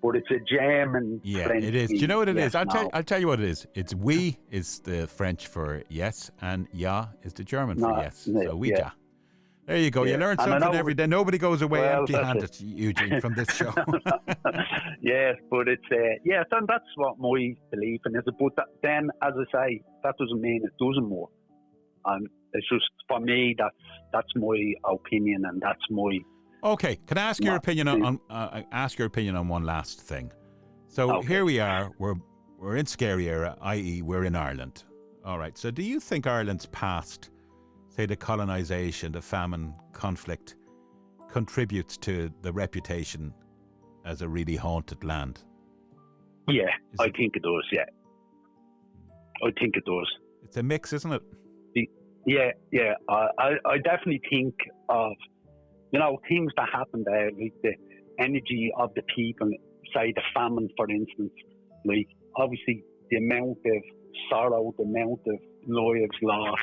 Speaker 12: but it's a German.
Speaker 1: Yeah,
Speaker 12: French
Speaker 1: it is. Do you know what it is? I'll tell you what it is. It's oui is the French for yes, and ja is the German for yes. So Ouija. Yeah. There you go. You learn something every day. Nobody goes away empty-handed, Eugene, from this show.
Speaker 12: Yes, but it's so that's what my belief in is. But then, as I say, that doesn't mean it doesn't work. And it's just, for me, that's my opinion, and that's my.
Speaker 1: Okay, can I ask your opinion on one last thing? So here we are. We're in Scary Era, i.e., we're in Ireland. All right. So do you think Ireland's past, say the colonisation, the famine, conflict, contributes to the reputation as a really haunted land?
Speaker 12: Yeah, I think it does, yeah. I think it does.
Speaker 1: It's a mix, isn't it?
Speaker 12: Yeah. I definitely think of, things that happen there, like the energy of the people, say the famine, for instance, like obviously the amount of sorrow, the amount of lives lost,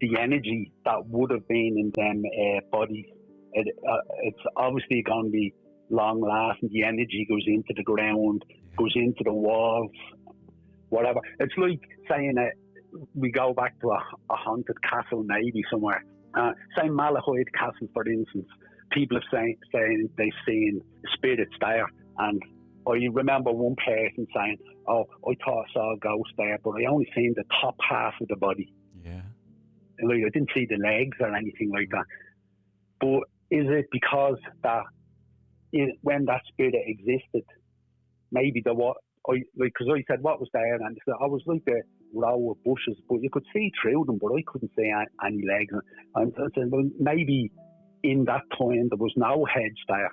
Speaker 12: the energy that would have been in them bodies. It's obviously going to be long lasting. The energy goes into the ground, goes into the walls, whatever. It's like saying we go back to a haunted castle maybe somewhere. Say Malahide Castle, for instance. People have saying they've seen spirits there, and I remember one person saying, "Oh, I thought I saw a ghost there, but I only seen the top half of the body.
Speaker 1: Yeah,
Speaker 12: like I didn't see the legs or anything like that." But is it because that when that spirit existed, maybe because I said what was there, and I was like a row of bushes, but you could see through them, but I couldn't see any legs. And I said, well, maybe in that time there was no hedge there.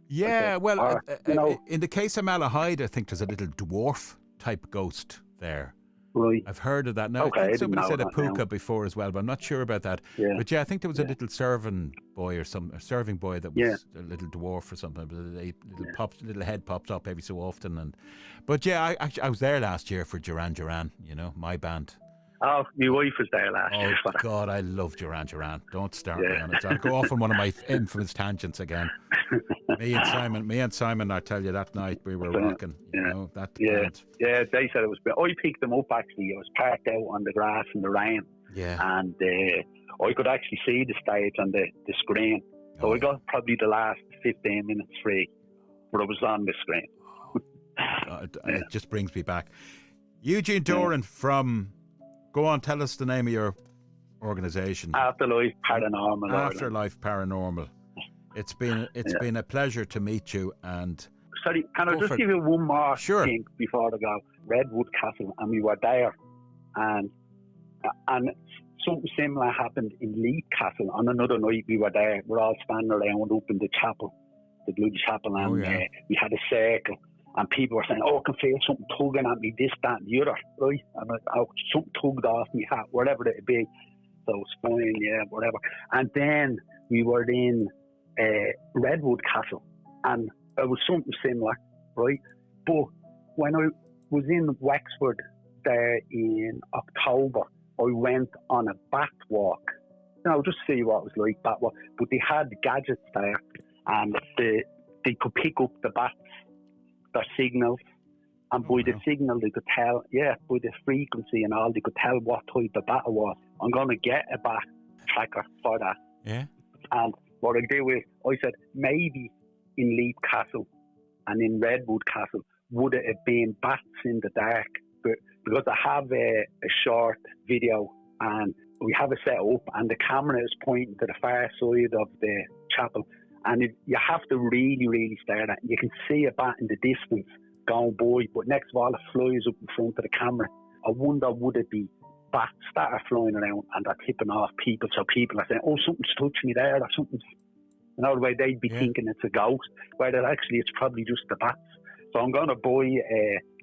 Speaker 1: Yeah, in the case of Malahide, I think there's a little dwarf type ghost there.
Speaker 12: Right.
Speaker 1: I've heard of that. Now, I think somebody said a puka before as well, but I'm not sure about that.
Speaker 12: Yeah.
Speaker 1: But yeah, I think there was a little serving boy that was a little dwarf or something. But little head pops up every so often. But yeah, I was there last year for Duran Duran, my band.
Speaker 12: Oh, my wife was there last year.
Speaker 1: Oh, God, I love Duran Duran. Don't start me on it. I'll go off on one of my infamous tangents again. Me and Simon, I tell you, that night we were rocking. Band.
Speaker 12: Yeah, they said it was. I picked them up actually. I was parked out on the grass in the rain.
Speaker 1: Yeah.
Speaker 12: And I could actually see the stage on the screen. So I got probably the last 15 minutes free, but I was on the screen.
Speaker 1: God, it just brings me back. Eugene Doran from. Go on, tell us the name of your organisation.
Speaker 12: Afterlife Paranormal.
Speaker 1: Afterlife Paranormal. It's been a pleasure to meet you. And
Speaker 12: sorry, can I just give you one more thing before I go? Redwood Castle, and we were there, and something similar happened in Leith Castle. On another night, we were there. We're all standing around up in the chapel, the Bloody Chapel, and we had a circle. And people were saying, "Oh, I can feel something tugging at me, this, that, and the other," right? And something tugged off me hat, whatever it be. So it's fine, whatever. And then we were in Redwood Castle, and it was something similar, right? But when I was in Wexford there in October, I went on a bat walk, just to see what it was like, bat walk. But they had gadgets there, and they could pick up the bats. Their signals, and by the signal they could tell, by the frequency and all, they could tell what type of bat it was. I'm going to get a bat tracker for that.
Speaker 1: Yeah.
Speaker 12: And what I do is, I said, maybe in Leith Castle and in Redwood Castle, would it have been bats in the dark? But because I have a short video and we have it set up and the camera is pointing to the far side of the chapel. And you have to really, really stare at it. You can see a bat in the distance going by, but next of all, it flies up in front of the camera. I wonder, would it be bats that are flying around and they're tipping off people? So people are saying, "Oh, something's touched me there," or something's, the way they'd be thinking it's a ghost, whereas actually it's probably just the bats. So I'm going to buy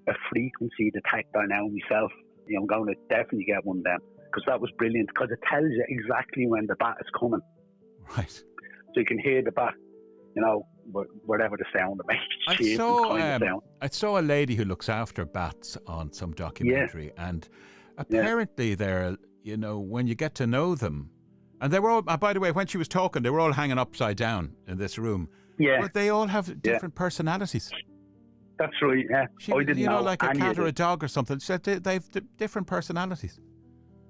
Speaker 12: a frequency detector now myself. I'm going to definitely get one of them, because that was brilliant, because it tells you exactly when the bat is coming.
Speaker 1: Right.
Speaker 12: So you can hear the bat, whatever the sound it makes.
Speaker 1: I saw a lady who looks after bats on some documentary, and apparently they're, you know, when you get to know them, and they were all, by the way, when she was talking, they were all hanging upside down in this room. Yeah. But they all have different personalities.
Speaker 12: That's right, yeah. I didn't know
Speaker 1: like a cat or a dog or something. She said they have different personalities.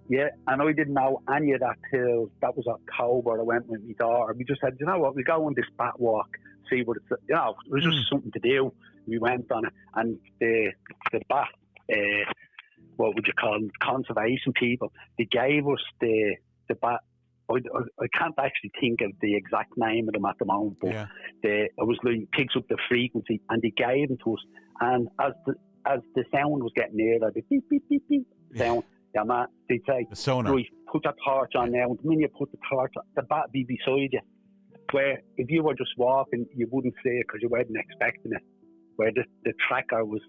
Speaker 12: Yeah, and I didn't know any of that till that was October. I went with my daughter. We just said, you know what, we go on this bat walk, see what it's, you know, it was just something to do. We went on it, and the bat, what would you call them, conservation people, they gave us the bat. I can't actually think of the exact name of them at the moment, but it was like picks up the frequency, and they gave them to us. And as the sound was getting nearer, the beep beep beep beep sound, man, they'd say,
Speaker 1: the sonar.
Speaker 12: Right, put that torch on now. And the minute you put the torch on, the bat be beside you. Where if you were just walking, you wouldn't see it because you weren't expecting it. Where the tracker was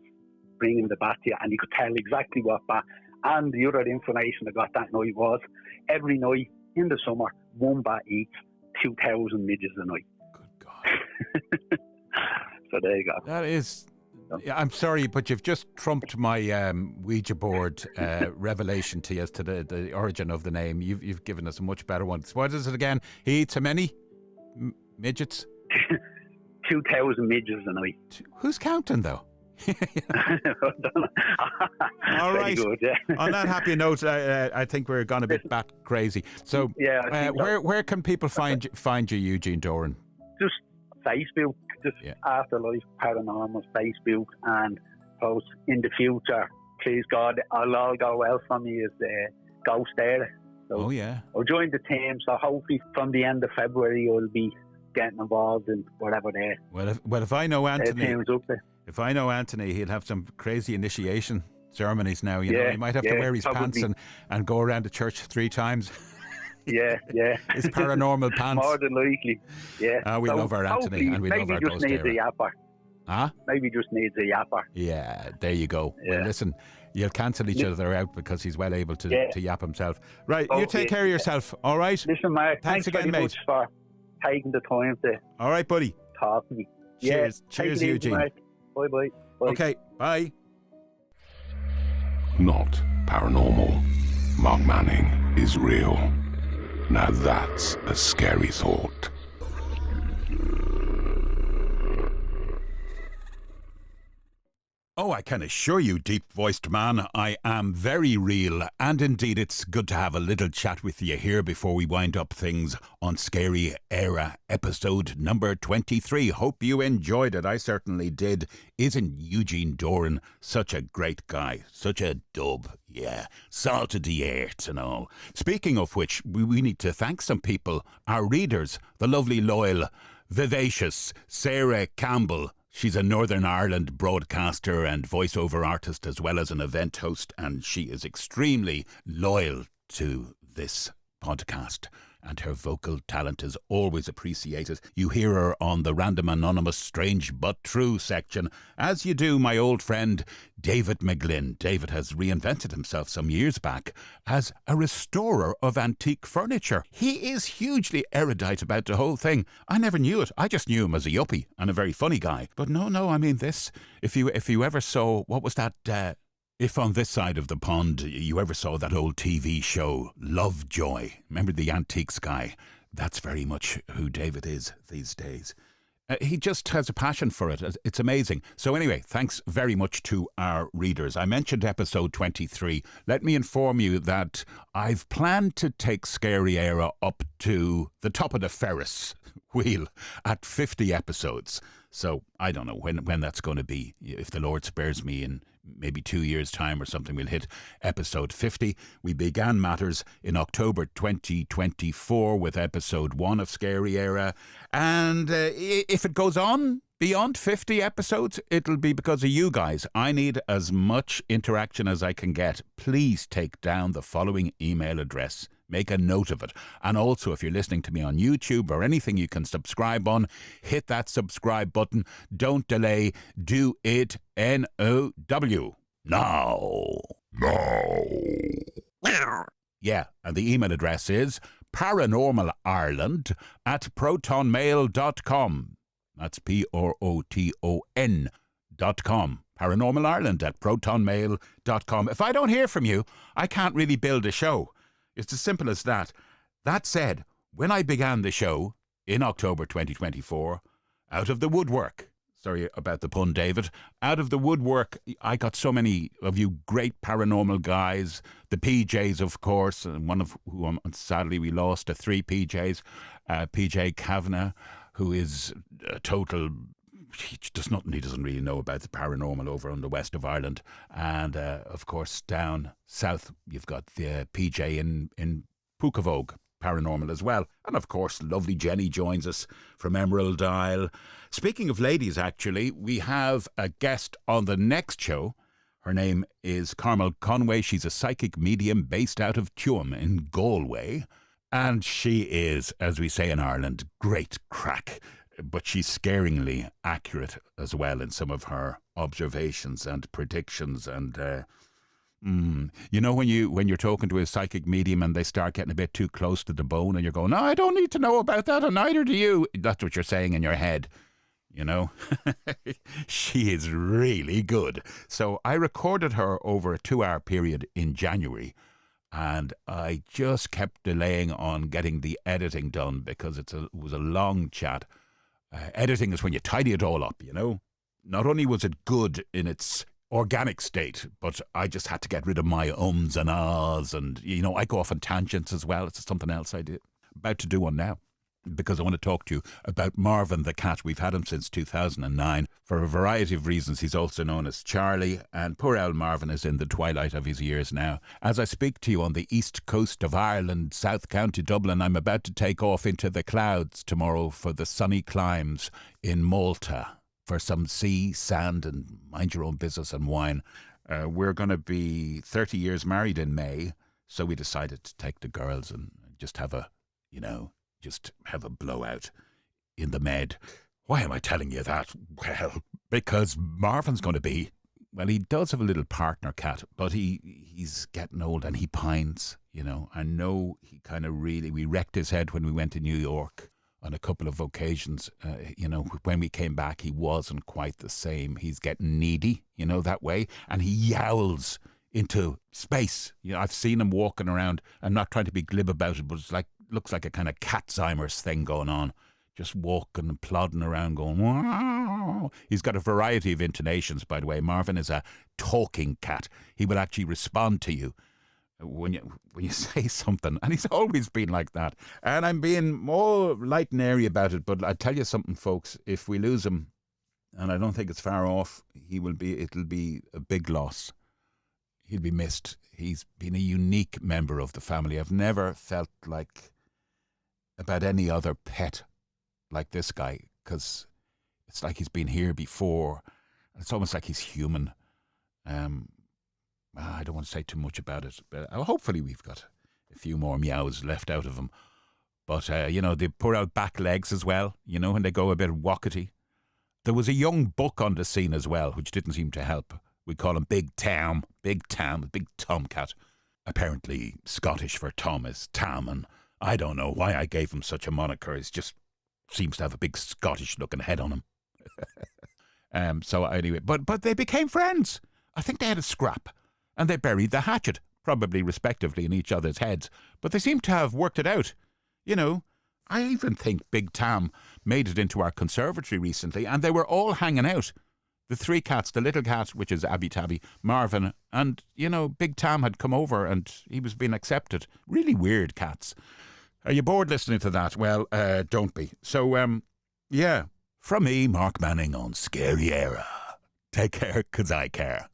Speaker 12: bringing the bat to you, and you could tell exactly what bat. And the other information I got that night was every night in the summer, one bat eats 2,000 midges a night.
Speaker 1: Good God.
Speaker 12: So there you go.
Speaker 1: That is... I'm sorry, but you've just trumped my Ouija board revelation to you as to the origin of the name. You've given us a much better one. What is it again? He eats how many midgets?
Speaker 12: 2,000 midges a night.
Speaker 1: Who's counting, though? All right.
Speaker 12: Good, yeah.
Speaker 1: On that happy note, I think we're gone a bit bat crazy. So, where can people find you, Eugene Doran?
Speaker 12: Just Facebook, just Afterlife Paranormal Facebook, and post in the future. Please God, I'll all go well for me as the ghost there. So I'll join the team. So hopefully from the end of February, I'll be getting involved in whatever there.
Speaker 1: Well, if I know Anthony. If I know Anthony, he'll have some crazy initiation ceremonies now. You know, he might have to wear his pants and go around the church 3 times.
Speaker 12: Yeah.
Speaker 1: His paranormal pants.
Speaker 12: More than likely. Yeah.
Speaker 1: We love our Anthony, and we love our ghost
Speaker 12: Maybe just needs a yapper.
Speaker 1: Huh?
Speaker 12: Maybe just needs a yapper.
Speaker 1: Yeah, there you go. Yeah. Well, listen, you'll cancel each other out because he's well able to yap himself. Right, you take care of yourself, all right?
Speaker 12: Listen, Mark, thanks again,
Speaker 1: very
Speaker 12: much for taking the time to
Speaker 1: all right, buddy.
Speaker 12: Talk to me.
Speaker 1: Cheers. Cheers, Eugene.
Speaker 12: Bye.
Speaker 1: Okay, bye.
Speaker 3: Not paranormal. Mark Manning is real. Now that's a scary thought.
Speaker 1: Oh, I can assure you, deep-voiced man, I am very real, and indeed it's good to have a little chat with you here before we wind up things on Scary Era episode number 23. Hope you enjoyed it. I certainly did. Isn't Eugene Doran such a great guy? Such a dub. Yeah, salt of the earth and all. Speaking of which, we need to thank some people, our readers, the lovely, loyal, vivacious Sarah Campbell. She's a Northern Ireland broadcaster and voiceover artist as well as an event host, and she is extremely loyal to this podcast. And her vocal talent is always appreciated. You hear her on the random anonymous strange but true section, as you do my old friend David McGlynn. David has reinvented himself some years back as a restorer of antique furniture. He is hugely erudite about the whole thing. I never knew it. I just knew him as a yuppie and a very funny guy. But no, I mean this. If you ever saw, what was that... If on this side of the pond you ever saw that old TV show, Lovejoy, remember the antiques guy? That's very much who David is these days. He just has a passion for it. It's amazing. So anyway, thanks very much to our readers. I mentioned episode 23. Let me inform you that I've planned to take Scary Era up to the top of the Ferris wheel at 50 episodes. So I don't know when that's going to be. If the Lord spares me in maybe 2 years' time or something, we'll hit episode 50. We began matters in October 2024 with episode 1 of Scary Era. And if it goes on beyond 50 episodes, it'll be because of you guys. I need as much interaction as I can get. Please take down the following email address. Make a note of it. And also, if you're listening to me on YouTube or anything you can subscribe on, hit that subscribe button. Don't delay. Do it N-O-W. Now. Yeah, and the email address is paranormalireland@protonmail.com. That's PROTON.com. paranormalireland@protonmail.com. If I don't hear from you, I can't really build a show. It's as simple as that. That said, when I began the show in October 2024, out of the woodwork, sorry about the pun, David, out of the woodwork, I got so many of you great paranormal guys, the PJs, of course, and one of whom sadly we lost, the three PJs, PJ Kavanagh, who is a total... He doesn't really know about the paranormal over on the west of Ireland. And, of course, down south, you've got the PJ in Pukavogue Paranormal as well. And, of course, lovely Jenny joins us from Emerald Isle. Speaking of ladies, actually, we have a guest on the next show. Her name is Carmel Conway. She's a psychic medium based out of Tuam in Galway. And she is, as we say in Ireland, great crack. But she's scaringly accurate as well in some of her observations and predictions. And you know, when you're talking to a psychic medium and they start getting a bit too close to the bone, and you're going, "No, I don't need to know about that, and neither do you." That's what you're saying in your head, you know. She is really good. So I recorded her over a 2-hour period in January. And I just kept delaying on getting the editing done because it was a long chat. Editing is when you tidy it all up, you know. Not only was it good in its organic state, but I just had to get rid of my ums and ahs, and, you know, I go off on tangents as well. It's something else I did. About to do one now, because I want to talk to you about Marvin the cat. We've had him since 2009. For a variety of reasons, he's also known as Charlie, and poor old Marvin is in the twilight of his years now. As I speak to you on the east coast of Ireland, South County Dublin, I'm about to take off into the clouds tomorrow for the sunny climes in Malta for some sea, sand, and mind your own business and wine. We're going to be 30 years married in May, so we decided to take the girls and just have a blowout in the Med. Why am I telling you that? Well, because Marvin's going to be... Well, he does have a little partner cat, but he's getting old and he pines, you know. I know he kind of really... We wrecked his head when we went to New York on a couple of occasions. You know, when we came back, he wasn't quite the same. He's getting needy, you know, that way. And he yowls into space. You know, I've seen him walking around. I'm not trying to be glib about it, but it's like... looks like a kind of Catzheimer's thing going on, just walking and plodding around going, wow. He's got a variety of intonations, by the way. Marvin is a talking cat. He will actually respond to you when you say something, and he's always been like that. And I'm being more light and airy about it, but I tell you something, folks, if we lose him, and I don't think it's far off, it'll be a big loss. He'll be missed. He's been a unique member of the family. I've never felt like about any other pet like this guy, because it's like he's been here before. It's almost like he's human. I don't want to say too much about it, but hopefully we've got a few more meows left out of him. But, you know, they pour out back legs as well, you know, and they go a bit wockety. There was a young buck on the scene as well, which didn't seem to help. We call him Big Tom, the big tomcat. Apparently Scottish for Tom is Tam, and I don't know why I gave him such a moniker. It just seems to have a big Scottish-looking head on him. So anyway, but they became friends. I think they had a scrap, and they buried the hatchet, probably respectively in each other's heads. But they seem to have worked it out. You know, I even think Big Tam made it into our conservatory recently, and they were all hanging out. The three cats, the little cat, which is Abby Tabby, Marvin, and, you know, Big Tam had come over and he was being accepted. Really weird cats. Are you bored listening to that? Well, don't be. So, yeah, from me, Mark Manning on Scary Era. Take care, 'cause I care.